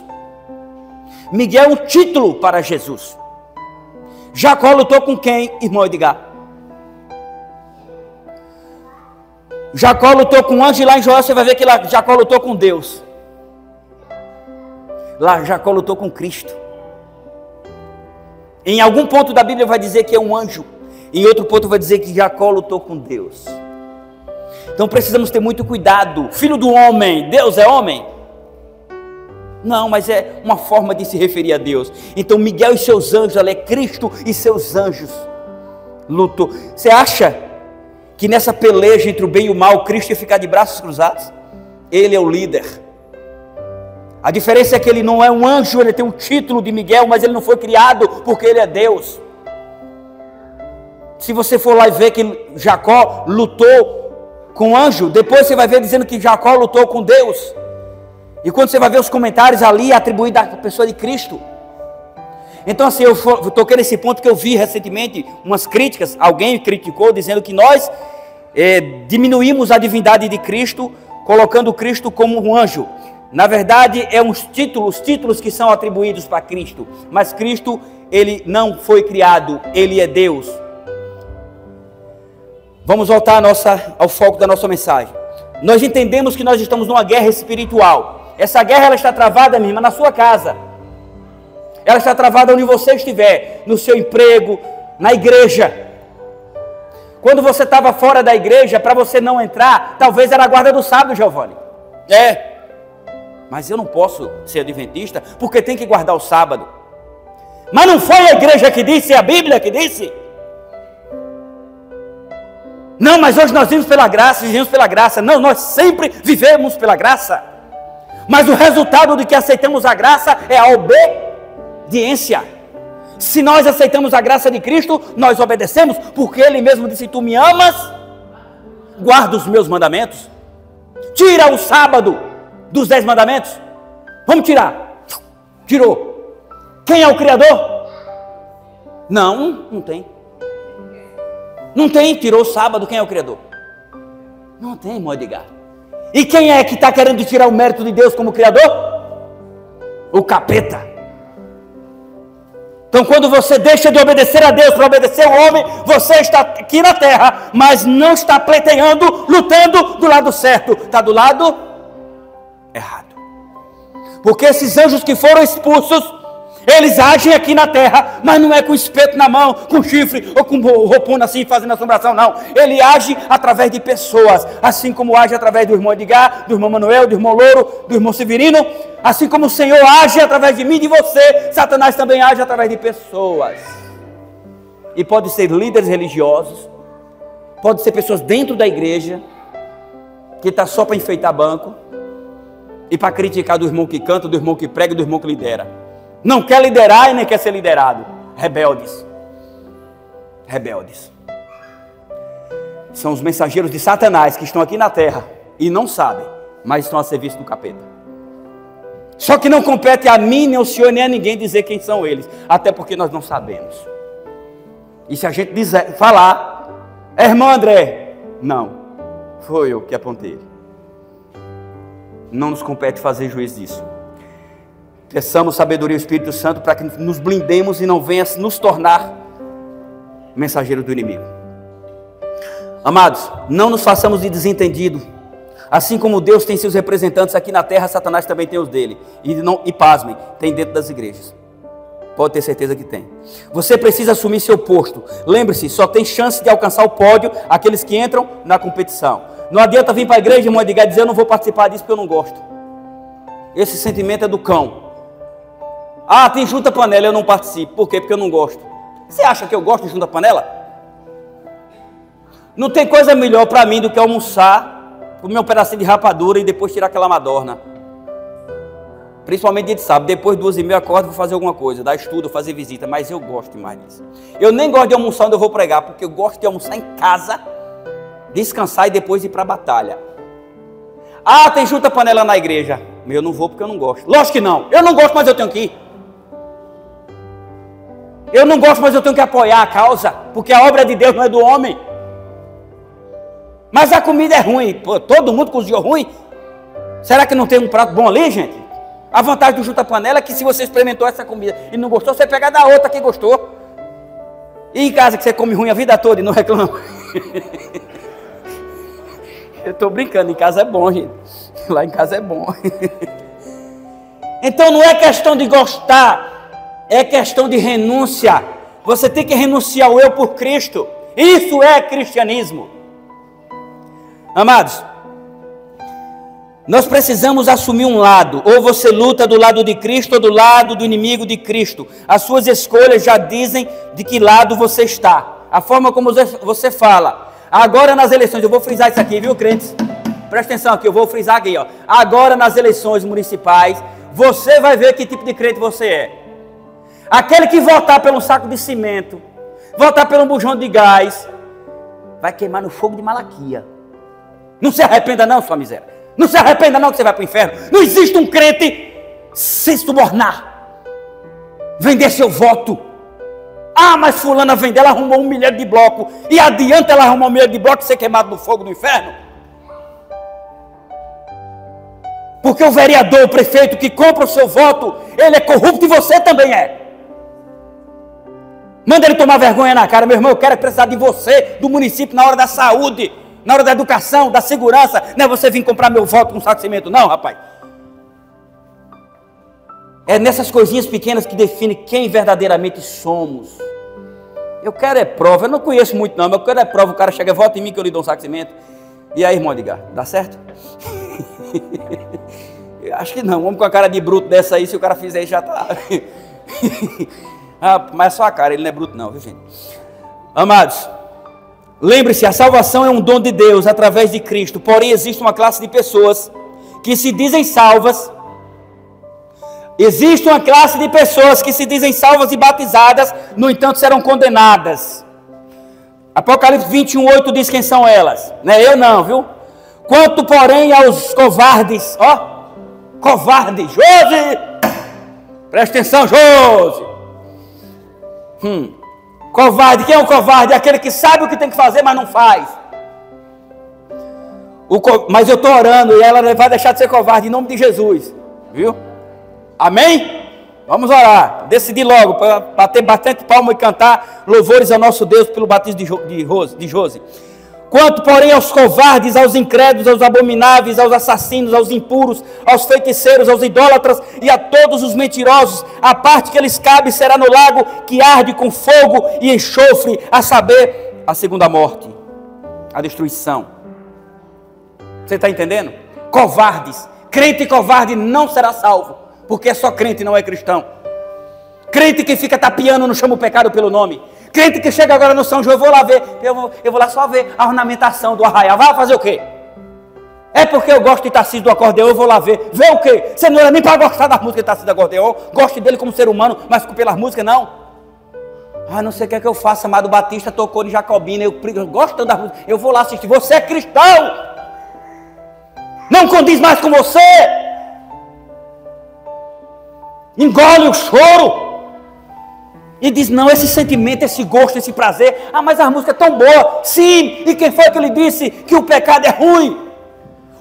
Miguel é um título para Jesus. Jacó lutou com quem, irmão Edgar? Jacó lutou com um anjo, e lá em Joel você vai ver que lá Jacó lutou com Deus. Lá Jacó lutou com Cristo. Em algum ponto da Bíblia vai dizer que é um anjo, em outro ponto vai dizer que Jacó lutou com Deus. Então precisamos ter muito cuidado. Filho do homem, Deus é homem? Não, mas é uma forma de se referir a Deus. Então Miguel e seus anjos, é Cristo e seus anjos lutou. Você acha que nessa peleja entre o bem e o mal, Cristo ia ficar de braços cruzados? Ele é o líder. A diferença é que ele não é um anjo, ele tem o título de Miguel, mas ele não foi criado porque ele é Deus. Se você for lá e ver que Jacó lutou com anjo, depois você vai ver dizendo que Jacó lutou com Deus. E quando você vai ver os comentários ali, atribuído à pessoa de Cristo. Então assim, eu toquei nesse ponto que eu vi recentemente umas críticas, alguém criticou dizendo que nós diminuímos a divindade de Cristo, colocando Cristo como um anjo. Na verdade, os títulos que são atribuídos para Cristo, mas Cristo, ele não foi criado, ele é Deus. Vamos voltar ao foco da nossa mensagem. Nós entendemos que nós estamos numa guerra espiritual. Essa guerra ela está travada, minha irmã, na sua casa. Ela está travada onde você estiver, no seu emprego, na igreja. Quando você estava fora da igreja, para você não entrar, talvez era a guarda do sábado, Giovanni. Mas eu não posso ser adventista, porque tem que guardar o sábado. Mas não foi a igreja que disse, é a Bíblia que disse. Não, mas hoje nós vivemos pela graça. Não, nós sempre vivemos pela graça. Mas o resultado de que aceitamos a graça é a obediência. Se nós aceitamos a graça de Cristo, nós obedecemos, porque Ele mesmo disse, tu me amas, guarda os meus mandamentos. Tira o sábado dos 10 mandamentos. Vamos tirar. Tirou. Quem é o Criador? Não tem. Não tem, tirou o sábado, quem é o Criador? Não tem, irmão Edgar. E quem é que está querendo tirar o mérito de Deus como Criador? O capeta. Então quando você deixa de obedecer a Deus para obedecer ao homem, você está aqui na terra, mas não está pleiteando, lutando do lado certo, está do lado errado. Porque esses anjos que foram expulsos, eles agem aqui na terra, mas não é com espeto na mão, com chifre ou com roupona assim fazendo assombração, não. Ele age através de pessoas, assim como age através do irmão Edgar, do irmão Manuel, do irmão Louro, do irmão Severino. Assim como o Senhor age através de mim e de você, Satanás também age através de pessoas. E pode ser líderes religiosos, pode ser pessoas dentro da igreja, que está só para enfeitar banco, e para criticar do irmão que canta, do irmão que prega, do irmão que lidera. Não quer liderar e nem quer ser liderado. Rebeldes. São os mensageiros de Satanás que estão aqui na terra e não sabem, mas estão a serviço do capeta. Só que não compete a mim, nem ao senhor, nem a ninguém dizer quem são eles, até porque nós não sabemos. E se a gente falar, irmão André, não, foi eu que apontei ele. Não nos compete fazer juízo disso. Peçamos sabedoria ao Espírito Santo para que nos blindemos e não venha nos tornar mensageiros do inimigo. Amados, não nos façamos de desentendido. Assim como Deus tem seus representantes aqui na terra, Satanás também tem os dele. E pasmem, tem dentro das igrejas. Pode ter certeza que tem. Você precisa assumir seu posto. Lembre-se, só tem chance de alcançar o pódio aqueles que entram na competição. Não adianta vir para a igreja, irmão Edgar, e dizer eu não vou participar disso porque eu não gosto. Esse sentimento é do cão. Tem junta-panela, eu não participo. Por quê? Porque eu não gosto. Você acha que eu gosto de junta-panela? Não tem coisa melhor para mim do que almoçar, comer um pedacinho de rapadura e depois tirar aquela madorna. Principalmente dia de sábado. Depois de 2h30 eu acordo, vou fazer alguma coisa, dar estudo, fazer visita. Mas eu gosto demais disso. Eu nem gosto de almoçar onde eu vou pregar, porque eu gosto de almoçar em casa, descansar e depois ir para a batalha. Tem junta-panela na igreja. Eu não vou porque eu não gosto. Lógico que não. Eu não gosto, mas eu tenho que ir. Eu não gosto, mas eu tenho que apoiar a causa, porque a obra de Deus não é do homem. Mas a comida é ruim. Pô, todo mundo cozinhou ruim. Será que não tem um prato bom ali, gente? A vantagem do junta-panela é que se você experimentou essa comida e não gostou, você pega da outra que gostou. E em casa que você come ruim a vida toda e não reclama. Eu estou brincando, em casa é bom, gente. Lá em casa é bom. Então não é questão de gostar, é questão de renúncia. Você tem que renunciar ao eu por Cristo. Isso é cristianismo. Amados, nós precisamos assumir um lado. Ou você luta do lado de Cristo ou do lado do inimigo de Cristo. As suas escolhas já dizem de que lado você está. A forma como você fala. Agora nas eleições, eu vou frisar isso aqui, viu, crentes? Presta atenção aqui, eu vou frisar aqui, ó. Agora nas eleições municipais, você vai ver que tipo de crente você é. Aquele que votar pelo saco de cimento, votar pelo bujão de gás, vai queimar no fogo de Malaquia. Não se arrependa não, sua miséria. Não se arrependa não que você vai para o inferno. Não existe um crente sem subornar, vender seu voto. Ah, mas fulana vendeu, ela arrumou 1 milhão de bloco. E adianta ela arrumar 1 milhão de bloco e ser queimado no fogo do inferno? Porque o vereador, o prefeito que compra o seu voto, ele é corrupto e você também é. Manda ele tomar vergonha na cara. Meu irmão, eu quero precisar de você, do município, na hora da saúde, na hora da educação, da segurança. Não é você vir comprar meu voto com um saco de cimento, não, rapaz. É nessas coisinhas pequenas que define quem verdadeiramente somos. Eu quero é prova. Eu não conheço muito não, mas eu quero é prova. O cara chega, vota em mim que eu lhe dou um saco de cimento. E aí, irmão Edgar, dá certo? Eu acho que não. Vamos com a cara de bruto dessa aí. Se o cara fizer já tá. Mas é só a cara, ele não é bruto não, viu, gente? Amados, lembre-se, a salvação é um dom de Deus através de Cristo. Porém existe uma classe de pessoas que se dizem salvas. Existe uma classe de pessoas que se dizem salvas e batizadas, no entanto serão condenadas. Apocalipse 21:8 diz quem são elas. Não é eu não, viu? Quanto porém aos covardes, covarde, Josi, presta atenção, Josi. Covarde, quem é o covarde? É aquele que sabe o que tem que fazer, mas não faz. Mas eu estou orando e ela vai deixar de ser covarde em nome de Jesus, viu? Amém? Vamos orar. Decidi logo para bater bastante palma e cantar louvores ao nosso Deus pelo batismo de Josi. Quanto porém aos covardes, aos incrédulos, aos abomináveis, aos assassinos, aos impuros, aos feiticeiros, aos idólatras e a todos os mentirosos, a parte que eles cabe será no lago que arde com fogo e enxofre, a saber, a segunda morte, a destruição. Você está entendendo? Covardes. Crente covarde não será salvo, porque é só crente, não é cristão. Crente que fica tapeando, não chama o pecado pelo nome. Crente que chega agora no São João, eu vou lá ver, eu vou lá só ver a ornamentação do arraial. Vai fazer o quê? É porque eu gosto de Tarcísio do acordeão, eu vou lá ver. Ver o quê? Você não era nem para gostar da música de Tarcísio do acordeão. Gosto dele como ser humano, mas pelas músicas não. Não sei o que é que eu faço. Amado Batista tocou em Jacobina, eu gosto da música, eu vou lá assistir. Você é cristão, não condiz mais com você. Engole o choro e diz, não, esse sentimento, esse gosto, esse prazer, mas a música é tão boa. Sim, e quem foi que lhe disse que o pecado é ruim?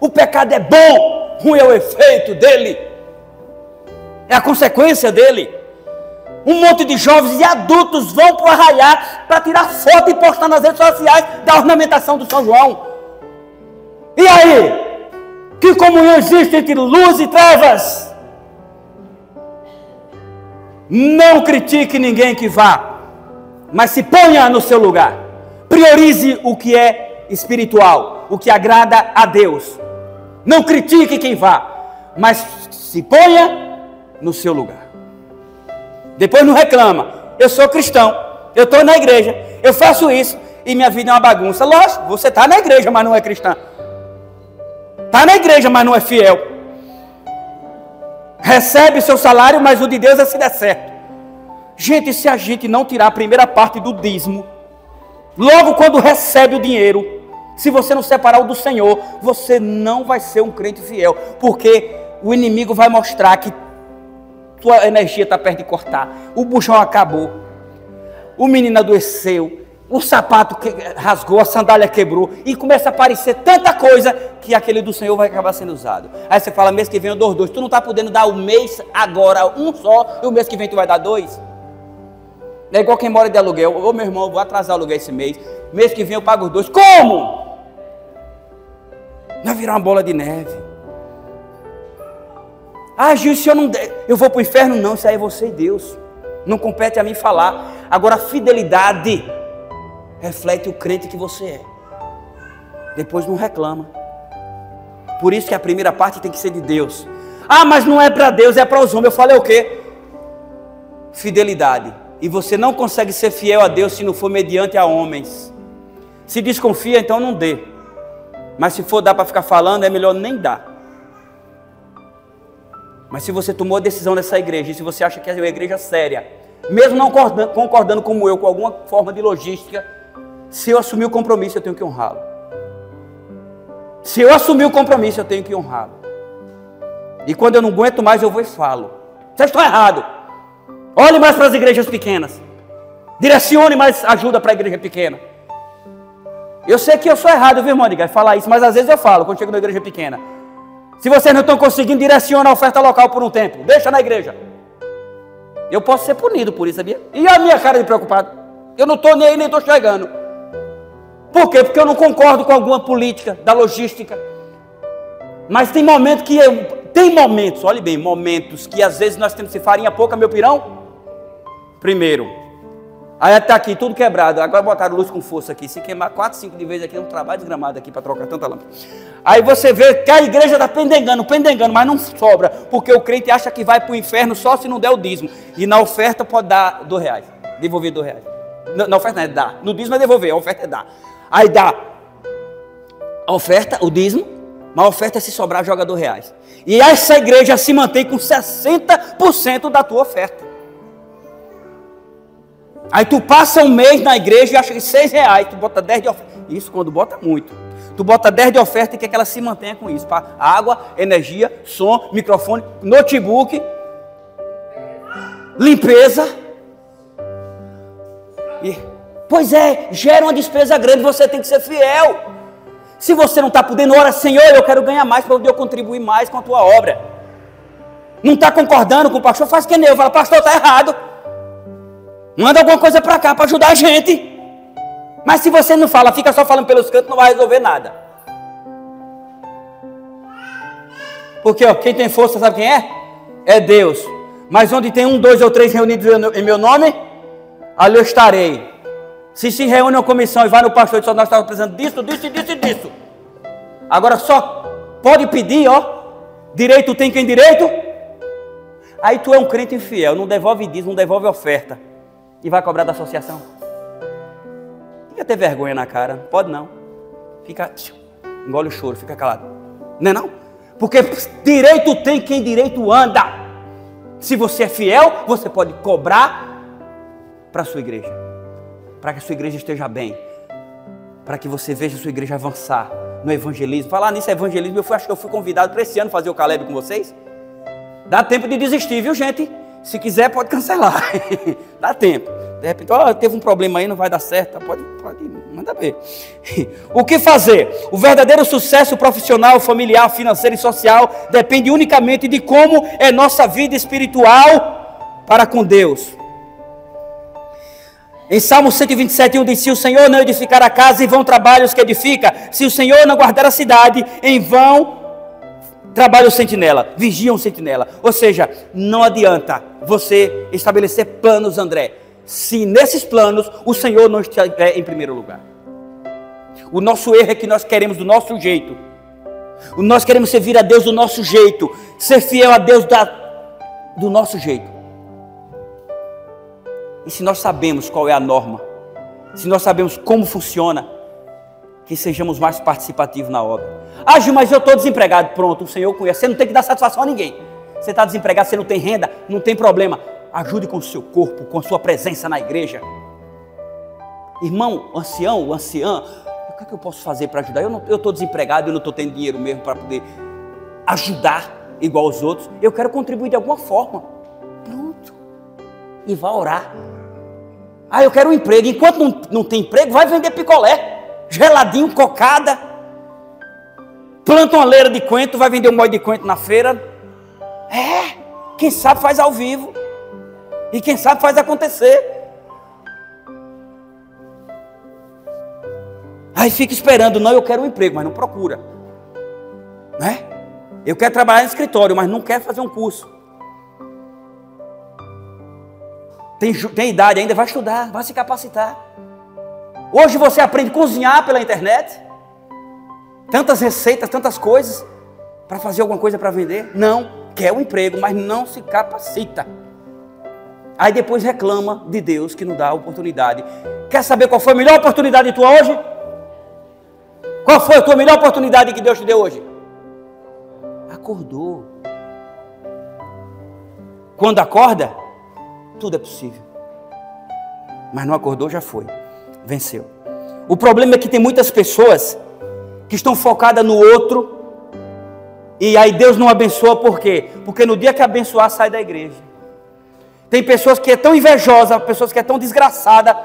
O pecado é bom, ruim é o efeito dele, é a consequência dele. Um monte de jovens e adultos vão para o arraial para tirar foto e postar nas redes sociais da ornamentação do São João. E aí? Que comunhão existe entre luz e trevas? Não critique ninguém que vá, mas se ponha no seu lugar. Priorize o que é espiritual, o que agrada a Deus. Não critique quem vá, mas se ponha no seu lugar. Depois não reclama. Eu sou cristão, eu estou na igreja, eu faço isso e minha vida é uma bagunça. Lógico, você está na igreja, mas não é cristão. Está na igreja, mas não é fiel. Recebe seu salário, mas o de Deus é se der certo. Gente, se a gente não tirar a primeira parte do dízimo, logo quando recebe o dinheiro, se você não separar o do Senhor, você não vai ser um crente fiel, porque o inimigo vai mostrar que tua energia está perto de cortar, o buchão acabou, o menino adoeceu, o sapato rasgou, a sandália quebrou, e começa a aparecer tanta coisa que aquele do Senhor vai acabar sendo usado. Aí você fala, mês que vem eu dou 2. Tu não está podendo dar o mês agora um só, e o mês que vem tu vai dar 2? É igual quem mora de aluguel. Ô meu irmão, eu vou atrasar o aluguel esse mês. Mês que vem eu pago os 2. Como? Vai virar uma bola de neve. Gil, se eu não der, eu vou para o inferno? Não, isso aí é você e Deus. Não compete a mim falar. Agora a fidelidade reflete o crente que você é. depois não reclama. Por isso que a primeira parte tem que ser de Deus. Ah, mas não é para Deus, é para os homens. Eu falei o quê? Fidelidade. E você não consegue ser fiel a Deus se não for mediante a homens. Se desconfia, então não dê. Mas se for dar para ficar falando, é melhor nem dar. Mas se você tomou a decisão nessa igreja, e se você acha que é uma igreja séria, mesmo não concordando como eu, com alguma forma de logística, se eu assumir o compromisso, eu tenho que honrá-lo. Se eu assumir o compromisso, eu tenho que honrá-lo. E quando eu não aguento mais, eu vou e falo. Vocês estão errados. Olhe mais para as igrejas pequenas. Direcione mais ajuda para a igreja pequena. Eu sei que eu sou errado, viu, irmão Edgar, falar isso, mas às vezes eu falo, quando chego na igreja pequena. Se vocês não estão conseguindo, direciona a oferta local por um tempo. Deixa na igreja. Eu posso ser punido por isso, sabia? E a minha cara de preocupado? Eu não estou nem aí, nem estou chegando. Por quê? Porque eu não concordo com alguma política da logística. Mas tem momentos que tem momentos, olhe bem, momentos que às vezes nós temos que farinha pouca, meu pirão. Primeiro. Aí está aqui, tudo quebrado. Agora botaram luz com força aqui. Se queimar 4, 5 de vez aqui, é um trabalho desgramado aqui para trocar tanta lâmpada. Aí você vê que a igreja está pendengando, mas não sobra. Porque o crente acha que vai para o inferno só se não der o dízimo. E na oferta pode dar R$2. Devolver R$2. Na oferta não é dar. No dízimo é devolver, a oferta é dar. Aí dá a oferta, o dízimo, mas a oferta se sobrar joga R$2. E essa igreja se mantém com 60% da tua oferta. Aí tu passa um mês na igreja e acha que R$6, tu bota 10 de oferta. Isso quando bota muito. Tu bota 10 de oferta e quer que ela se mantenha com isso. Para água, energia, som, microfone, notebook, limpeza. Pois é, gera uma despesa grande, você tem que ser fiel. Se você não está podendo, ora, Senhor, eu quero ganhar mais para eu contribuir mais com a tua obra. Não está concordando com o pastor, faz que nem eu. Fala, pastor, está errado. Manda alguma coisa para cá para ajudar a gente. Mas se você não fala, fica só falando pelos cantos, não vai resolver nada. Porque ó, quem tem força, sabe quem é? É Deus. Mas onde tem 1, 2 ou 3 reunidos em meu nome, ali eu estarei. Se reúne uma comissão e vai no pastor e diz, nós estamos precisando disso, disso e disso e disso. Agora só pode pedir, ó. Direito tem quem direito. Aí tu é um crente infiel, não devolve dízimo, não devolve oferta. E vai cobrar da associação. Fica ter vergonha na cara. Pode não. Fica, engole o choro, fica calado. Não é não? Porque direito tem quem direito anda. Se você é fiel, você pode cobrar para a sua igreja. Para que a sua igreja esteja bem. Para que você veja a sua igreja avançar no evangelismo. Falar nisso evangelismo, acho que eu fui convidado para esse ano fazer o Caleb com vocês. Dá tempo de desistir, viu, gente? Se quiser, pode cancelar. Dá tempo. De repente, teve um problema aí, não vai dar certo. Pode manda ver. O que fazer? O verdadeiro sucesso profissional, familiar, financeiro e social depende unicamente de como é nossa vida espiritual para com Deus. Em Salmo 127, 1 diz, se o Senhor não edificar a casa, em vão trabalha os que edifica. Se o Senhor não guardar a cidade, em vão trabalha o sentinela, vigia um sentinela. Ou seja, não adianta você estabelecer planos, André, se nesses planos o Senhor não estiver em primeiro lugar. O nosso erro é que nós queremos do nosso jeito. Nós queremos servir a Deus do nosso jeito, ser fiel a Deus do nosso jeito. E se nós sabemos qual é a norma, se nós sabemos como funciona, que sejamos mais participativos na obra. Ah, Gil, mas eu estou desempregado. Pronto, o Senhor conhece. Você não tem que dar satisfação a ninguém. Você está desempregado, você não tem renda, não tem problema. Ajude com o seu corpo, com a sua presença na igreja. Irmão, ancião, anciã, o que eu posso fazer para ajudar? Eu estou desempregado, eu não estou tendo dinheiro mesmo para poder ajudar igual os outros. Eu quero contribuir de alguma forma. Pronto. E vá orar. Ah, eu quero um emprego. Enquanto não tem emprego, vai vender picolé. Geladinho, cocada. Planta uma leira de coentro, vai vender um molho de coentro na feira. Quem sabe faz ao vivo. E quem sabe faz acontecer. Aí fica esperando, não, eu quero um emprego, mas não procura. Né? Eu quero trabalhar no escritório, mas não quero fazer um curso. Tem idade ainda, vai estudar, vai se capacitar. Hoje você aprende a cozinhar pela internet. tantas receitas, tantas coisas, para fazer alguma coisa para vender. Não, quer um emprego, mas não se capacita. Aí depois reclama de Deus que não dá a oportunidade. Quer saber qual foi a melhor oportunidade tua hoje? Qual foi a tua melhor oportunidade que Deus te deu hoje? Acordou. Quando acorda, tudo é possível. Mas não acordou, já foi. Venceu. O problema é que tem muitas pessoas que estão focadas no outro, e aí Deus não abençoa. Por quê? Porque no dia que abençoar, sai da igreja. Tem pessoas que é tão invejosa, pessoas que é tão desgraçada,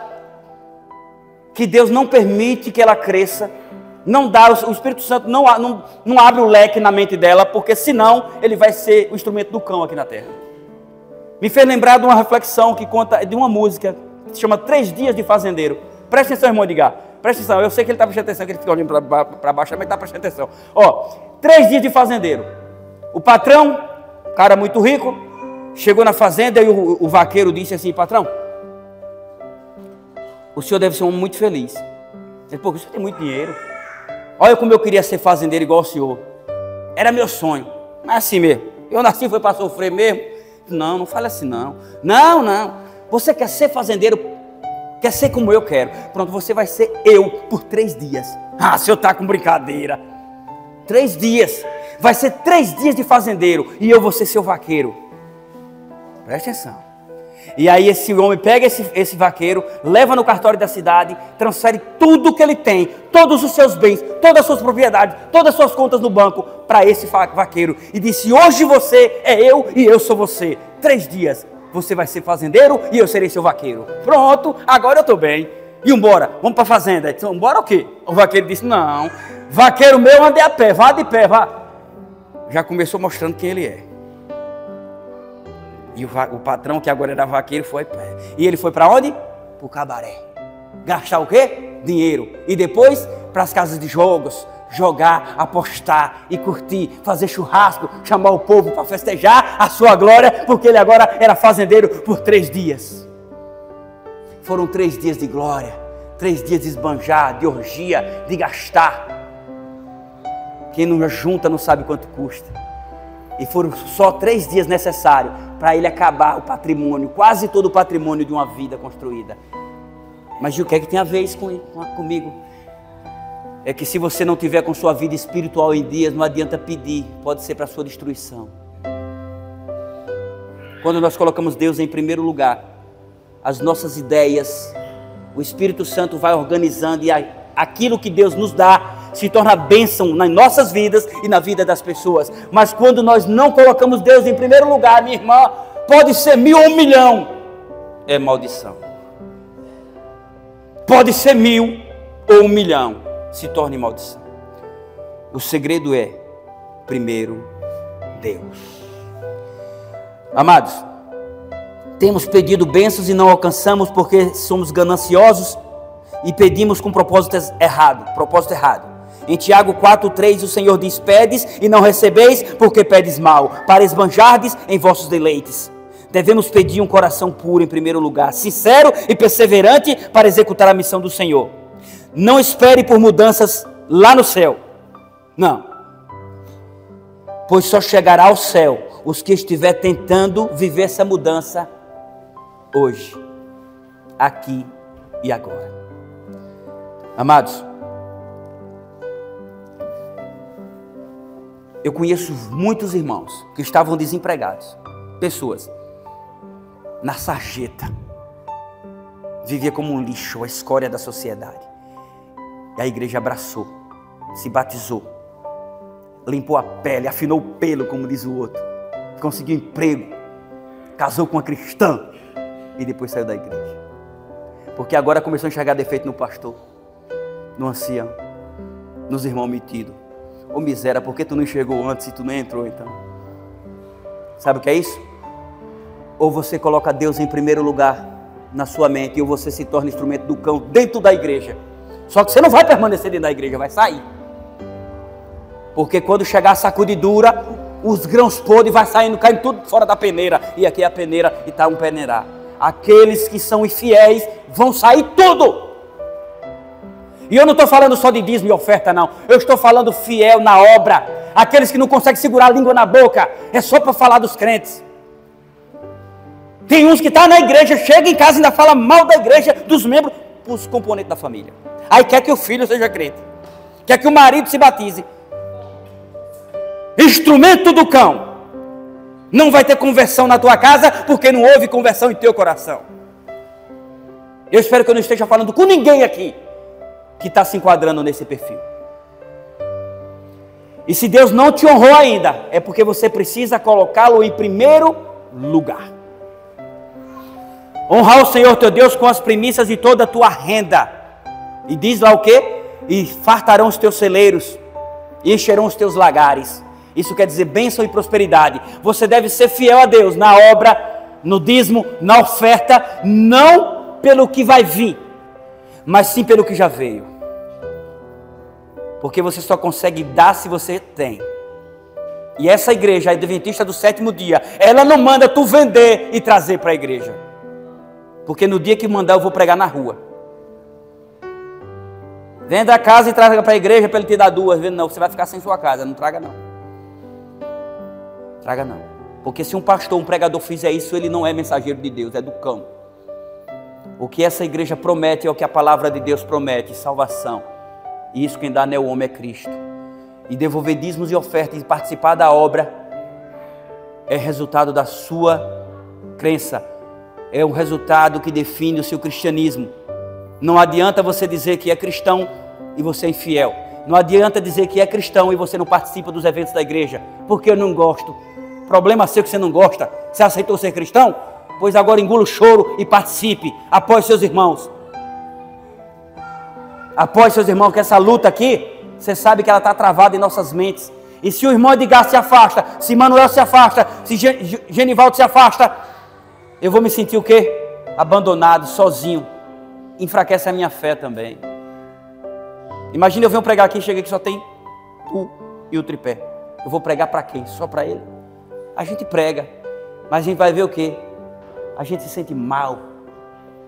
que Deus não permite que ela cresça, não dá, o Espírito Santo não abre o leque na mente dela, porque senão ele vai ser o instrumento do cão aqui na terra. Me fez lembrar de uma reflexão que conta de uma música que se chama 3 Dias de Fazendeiro. Presta atenção, irmão Edgar. Presta atenção, eu sei que ele está prestando atenção, que ele fica olhando para baixo, mas está prestando atenção. 3 dias de fazendeiro. O patrão, cara muito rico, chegou na fazenda e o vaqueiro disse assim: patrão, o senhor deve ser um homem muito feliz. Ele, pô, o senhor tem muito dinheiro. Olha como eu queria ser fazendeiro igual o senhor. Era meu sonho. Mas assim mesmo. Eu nasci foi para sofrer mesmo. Não, não fale assim não. Não. Você quer ser fazendeiro? Quer ser como eu quero? Pronto, você vai ser eu por 3 dias. Ah, o senhor está com brincadeira. 3 dias. Vai ser 3 dias de fazendeiro. E eu vou ser seu vaqueiro. Presta atenção. E aí esse homem pega esse vaqueiro, leva no cartório da cidade, transfere tudo que ele tem, todos os seus bens, todas as suas propriedades, todas as suas contas no banco, para esse vaqueiro. E disse: hoje você é eu e eu sou você. 3 dias. Você vai ser fazendeiro e eu serei seu vaqueiro. Pronto, agora eu estou bem. E embora, vamos para a fazenda. Ele disse: embora o quê? O vaqueiro disse: não, vaqueiro meu, ande a pé, vá de pé, vá. Já começou mostrando quem ele é. E o patrão, que agora era vaqueiro, foi para pé. E ele foi para onde? Para o cabaré. Gastar o quê? Dinheiro. E depois para as casas de jogos, jogar, apostar e curtir, fazer churrasco, chamar o povo para festejar a sua glória, porque ele agora era fazendeiro por 3 dias. Foram 3 dias de glória, 3 dias de esbanjar, de orgia, de gastar. Quem não junta não sabe quanto custa. E foram só 3 dias necessários para ele acabar o patrimônio, quase todo o patrimônio de uma vida construída. Mas o que é que tem a ver isso comigo? É que se você não tiver com sua vida espiritual em dias, não adianta pedir, pode ser para a sua destruição. Quando nós colocamos Deus em primeiro lugar, as nossas ideias, o Espírito Santo vai organizando, e aquilo que Deus nos dá se torna bênção nas nossas vidas e na vida das pessoas. Mas quando nós não colocamos Deus em primeiro lugar, minha irmã, pode ser 1000 ou 1 milhão, é maldição. Pode ser 1000 ou 1 milhão, se torne maldição. O segredo é, primeiro, Deus. Amados, temos pedido bênçãos e não alcançamos porque somos gananciosos e pedimos com propósito errado. Em Tiago 4,3 o Senhor diz: pedes e não recebeis, porque pedes mal, para esbanjardes em vossos deleites. Devemos pedir um coração puro em primeiro lugar, sincero e perseverante para executar a missão do Senhor. Não espere por mudanças lá no céu, não, pois só chegará ao céu os que estiver tentando viver essa mudança hoje, aqui e agora. Amados, eu conheço muitos irmãos que estavam desempregados, pessoas na sarjeta, vivia como um lixo, a escória da sociedade. E a igreja abraçou, se batizou, limpou a pele, afinou o pelo, como diz o outro, conseguiu emprego, casou com uma cristã e depois saiu da igreja. Porque agora começou a enxergar defeito no pastor, no ancião, nos irmãos metidos. Ô miséria, por que tu não enxergou antes e tu não entrou então? Sabe o que é isso? Ou você coloca Deus em primeiro lugar na sua mente, ou você se torna instrumento do cão dentro da igreja. Só que você não vai permanecer dentro da igreja, vai sair. Porque quando chegar a sacudidura, os grãos podres vai saindo, caindo tudo fora da peneira. E aqui é a peneira e está um peneirar. Aqueles que são infiéis vão sair tudo. E eu não estou falando só de dízimo e oferta, não. Eu estou falando fiel na obra. Aqueles que não conseguem segurar a língua na boca. É só para falar dos crentes. Tem uns que estão na igreja, chega em casa e ainda fala mal da igreja, dos membros, os componentes da família. Aí quer que o filho seja crente. Quer que o marido se batize. Instrumento do cão. Não vai ter conversão na tua casa, porque não houve conversão em teu coração. Eu espero que eu não esteja falando com ninguém aqui que está se enquadrando nesse perfil. E se Deus não te honrou ainda, é porque você precisa colocá-lo em primeiro lugar. Honrar o Senhor teu Deus com as primícias de toda a tua renda. E diz lá o quê? E fartarão os teus celeiros, e encherão os teus lagares. Isso quer dizer bênção e prosperidade. Você deve ser fiel a Deus na obra, no dízimo, na oferta, não pelo que vai vir, mas sim pelo que já veio. Porque você só consegue dar se você tem. E essa igreja, a Adventista do sétimo dia, ela não manda tu vender e trazer para a igreja. Porque no dia que mandar eu vou pregar na rua. Venda a casa e traga para a igreja para ele te dar duas. Não, você vai ficar sem sua casa, não traga não. Traga não. Porque se um pastor, um pregador fizer isso, ele não é mensageiro de Deus, é do cão. O que essa igreja promete é o que a palavra de Deus promete, salvação. E isso quem dá não é o homem, é Cristo. E devolver dízimos e ofertas e participar da obra é resultado da sua crença. É o resultado que define o seu cristianismo. Não adianta você dizer que é cristão e você é infiel. Não adianta dizer que é cristão e você não participa dos eventos da igreja. Porque eu não gosto. Problema seu que você não gosta. Você aceitou ser cristão? Pois agora engula o choro e participe. Apoie seus irmãos. Apoie seus irmãos, que essa luta aqui, você sabe que ela está travada em nossas mentes. E se o irmão Edgar se afasta, se Manuel se afasta, se Genivaldo se afasta, eu vou me sentir o quê? Abandonado, sozinho. Enfraquece a minha fé também. Imagina eu venho pregar aqui, chega aqui só tem tu e o tripé. Eu vou pregar para quem? Só para ele? A gente prega, mas a gente vai ver o quê? A gente se sente mal.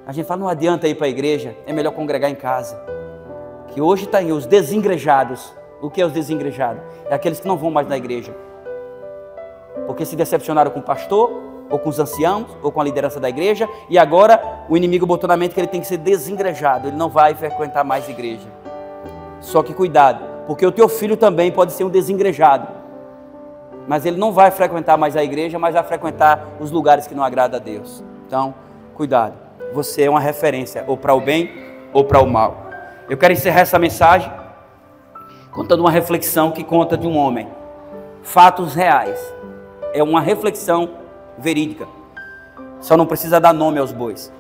A gente fala, não adianta ir para a igreja, é melhor congregar em casa. Que hoje está aí os desengrejados. O que é os desengrejados? É aqueles que não vão mais na igreja. Porque se decepcionaram com o pastor, ou com os anciãos, ou com a liderança da igreja, e agora o inimigo botou na mente que ele tem que ser desengrejado, ele não vai frequentar mais igreja. Só que cuidado, porque o teu filho também pode ser um desengrejado, mas ele não vai frequentar mais a igreja, mas vai frequentar os lugares que não agradam a Deus. Então, cuidado, você é uma referência, ou para o bem, ou para o mal. Eu quero encerrar essa mensagem contando uma reflexão que conta de um homem, fatos reais, é uma reflexão verídica, só não precisa dar nome aos bois.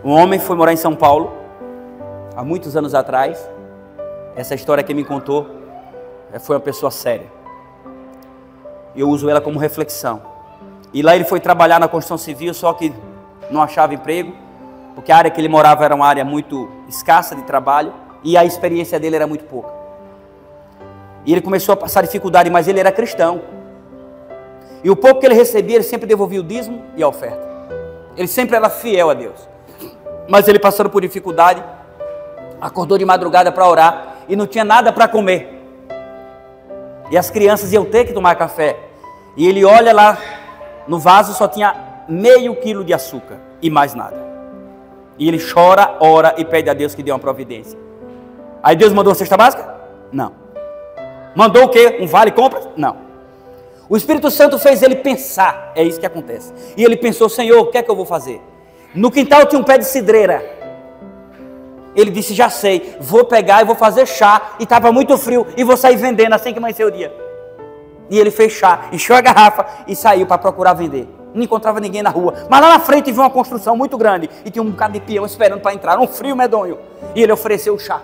Um homem foi morar em São Paulo, há muitos anos atrás. Essa história que me contou foi uma pessoa séria. Eu uso ela como reflexão. E lá ele foi trabalhar na construção civil, só que não achava emprego, porque a área que ele morava era uma área muito escassa de trabalho, e a experiência dele era muito pouca. E ele começou a passar dificuldade, mas ele era cristão. E o pouco que ele recebia, ele sempre devolvia o dízimo e a oferta. Ele sempre era fiel a Deus. Mas ele passando por dificuldade, acordou de madrugada para orar e não tinha nada para comer. E as crianças iam ter que tomar café. E ele olha lá, no vaso só tinha meio quilo de açúcar e mais nada. E ele chora, ora e pede a Deus que dê uma providência. Aí Deus mandou uma cesta básica? Não. Mandou o quê? Um vale compras? Não. O Espírito Santo fez ele pensar, é isso que acontece. E ele pensou, Senhor, o que é que eu vou fazer? No quintal tinha um pé de cidreira. Ele disse, já sei, vou pegar e vou fazer chá, e estava muito frio, e vou sair vendendo assim que amanhecer o dia. E ele fez chá, encheu a garrafa e saiu para procurar vender. Não encontrava ninguém na rua, mas lá na frente viu uma construção muito grande, e tinha um bocado de peão esperando para entrar, um frio medonho. E ele ofereceu o chá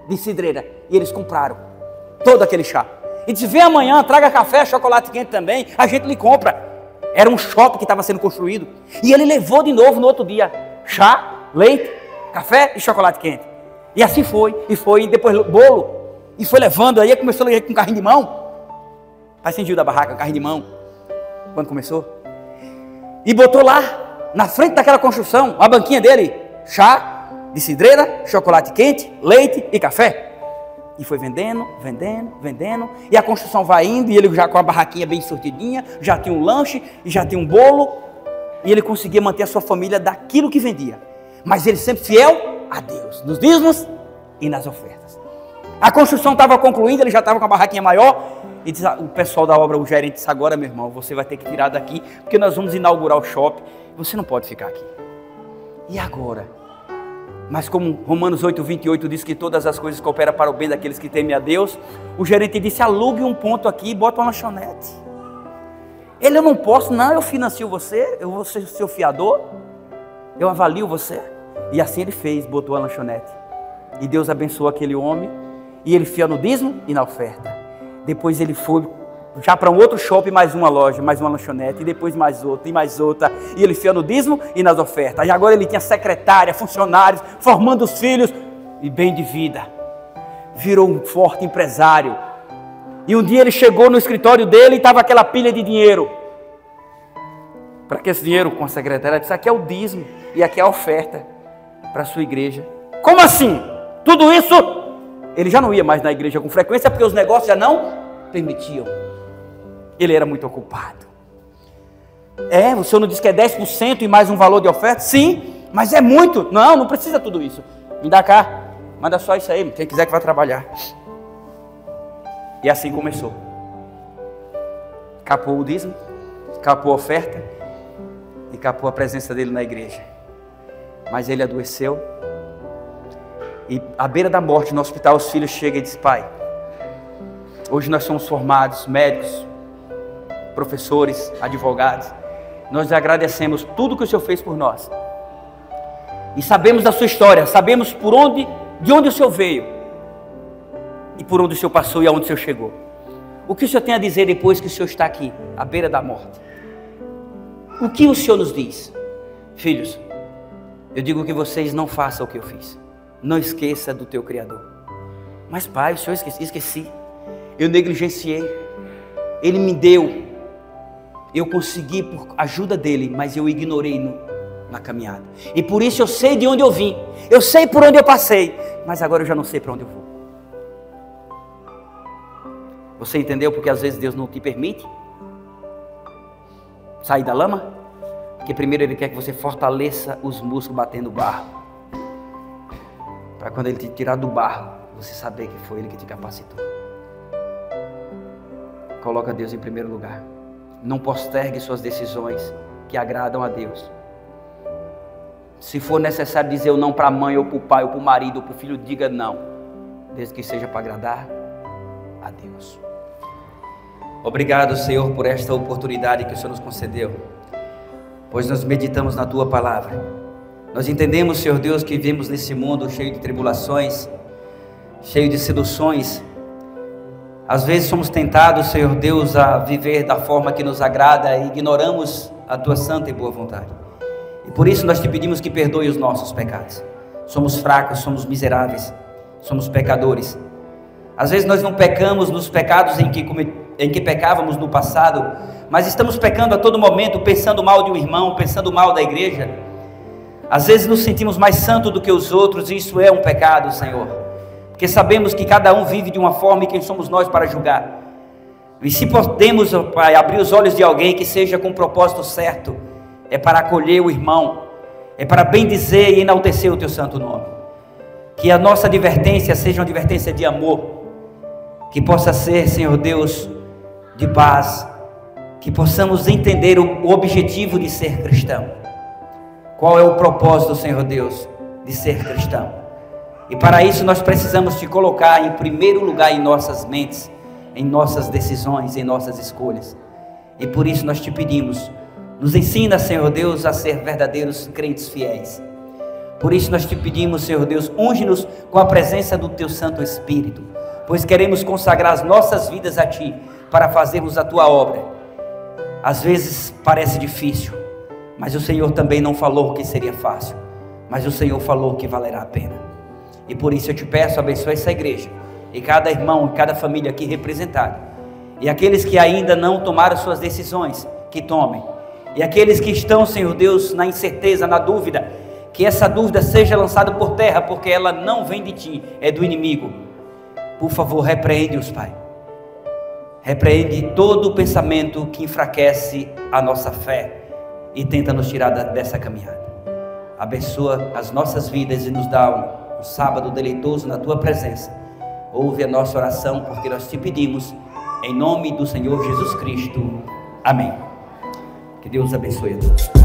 de cidreira, e eles compraram todo aquele chá. E disse, vem amanhã, traga café, chocolate quente também, a gente lhe compra. Era um shopping que estava sendo construído. E ele levou de novo no outro dia, chá, leite, café e chocolate quente. E assim foi, e depois bolo, e foi levando, aí começou a levar com carrinho de mão. Aí acendiu da barraca, carrinho de mão, quando começou. E botou lá, na frente daquela construção, a banquinha dele, chá, de cidreira, chocolate quente, leite e café. E foi vendendo, vendendo, vendendo. E a construção vai indo, e ele já com a barraquinha bem sortidinha, já tinha um lanche, e já tinha um bolo. E ele conseguia manter a sua família daquilo que vendia. Mas ele sempre fiel a Deus, nos dízimos e nas ofertas. A construção estava concluindo, ele já estava com a barraquinha maior. E diz, o pessoal da obra, o gerente disse, agora meu irmão, você vai ter que tirar daqui, porque nós vamos inaugurar o shopping. Você não pode ficar aqui. E agora? Mas como Romanos 8:28 diz que todas as coisas cooperam para o bem daqueles que temem a Deus, o gerente disse, alugue um ponto aqui e bota uma lanchonete. Ele, eu não posso, não, eu financio você, eu vou ser seu fiador, eu avalio você. E assim ele fez, botou a lanchonete. E Deus abençoou aquele homem, e ele fiel no dízimo e na oferta. Depois ele foi já para um outro shopping, mais uma loja, mais uma lanchonete, e depois mais outra, e mais outra, e ele fiel no dízimo e nas ofertas. E agora ele tinha secretária, funcionários, formando os filhos, e bem de vida, virou um forte empresário. E um dia ele chegou no escritório dele e estava aquela pilha de dinheiro. Para que esse dinheiro? Com a secretária, disse, aqui é o dízimo, e aqui é a oferta para a sua igreja. Como assim? Tudo isso? Ele já não ia mais na igreja com frequência, porque os negócios já não permitiam. Ele era muito ocupado. O senhor não disse que é 10% e mais um valor de oferta? Sim, mas é muito. Não, não precisa tudo isso. Me dá cá, manda só isso aí, quem quiser que vá trabalhar. E assim começou. Capou o dízimo, capou a oferta e capou a presença dele na igreja. Mas ele adoeceu. E à beira da morte, no hospital, os filhos chegam e dizem, pai, hoje nós somos formados, médicos, professores, advogados. Nós agradecemos tudo que o Senhor fez por nós. E sabemos da sua história, sabemos de onde o Senhor veio. E por onde o Senhor passou e aonde o Senhor chegou. O que o Senhor tem a dizer depois que o Senhor está aqui, à beira da morte? O que o Senhor nos diz? Filhos, eu digo que vocês não façam o que eu fiz. Não esqueça do teu Criador. Mas pai, o Senhor esqueci. Eu negligenciei. Ele me deu. Eu consegui por ajuda dele, mas eu ignorei na caminhada. E por isso eu sei de onde eu vim. Eu sei por onde eu passei. Mas agora eu já não sei para onde eu vou. Você entendeu porque às vezes Deus não te permite sair da lama? Porque primeiro Ele quer que você fortaleça os músculos batendo barro. Para quando Ele te tirar do barro, você saber que foi Ele que te capacitou. Coloca Deus em primeiro lugar. Não postergue suas decisões que agradam a Deus. Se for necessário dizer o não para a mãe, ou para o pai, ou para o marido, ou para o filho, diga não. Desde que seja para agradar a Deus. Obrigado, Senhor, por esta oportunidade que o Senhor nos concedeu. Pois nós meditamos na Tua Palavra. Nós entendemos, Senhor Deus, que vivemos nesse mundo cheio de tribulações, cheio de seduções. Às vezes somos tentados, Senhor Deus, a viver da forma que nos agrada e ignoramos a Tua santa e boa vontade. E por isso nós te pedimos que perdoe os nossos pecados. Somos fracos, somos miseráveis, somos pecadores. Às vezes nós não pecamos nos pecados em que pecávamos no passado, mas estamos pecando a todo momento, pensando mal de um irmão, pensando mal da igreja. Às vezes nos sentimos mais santos do que os outros, e isso é um pecado, Senhor. Porque sabemos que cada um vive de uma forma, e quem somos nós para julgar? E se podemos, Pai, abrir os olhos de alguém que seja com o propósito certo, é para acolher o irmão, é para bendizer e enaltecer o Teu santo nome. Que a nossa advertência seja uma advertência de amor, que possa ser, Senhor Deus, de paz, que possamos entender o objetivo de ser cristão. Qual é o propósito, Senhor Deus, de ser cristão? E para isso nós precisamos te colocar em primeiro lugar em nossas mentes, em nossas decisões, em nossas escolhas. E por isso nós te pedimos, nos ensina, Senhor Deus, a ser verdadeiros crentes fiéis. Por isso nós te pedimos, Senhor Deus, unge-nos com a presença do Teu Santo Espírito, pois queremos consagrar as nossas vidas a Ti, para fazermos a Tua obra. Às vezes parece difícil, mas o Senhor também não falou que seria fácil, mas o Senhor falou que valerá a pena. E por isso eu te peço, abençoe essa igreja, e cada irmão, e cada família aqui representada, e aqueles que ainda não tomaram suas decisões, que tomem, e aqueles que estão, Senhor Deus, na incerteza, na dúvida, Que essa dúvida seja lançada por terra, porque ela não vem de ti, é do inimigo. Por favor, repreende-os, Pai. Repreende todo o pensamento que enfraquece a nossa fé e tenta nos tirar dessa caminhada. Abençoa as nossas vidas e nos dá um sábado deleitoso na tua presença. Ouve a nossa oração, porque nós te pedimos, em nome do Senhor Jesus Cristo. Amém. Que Deus abençoe a todos.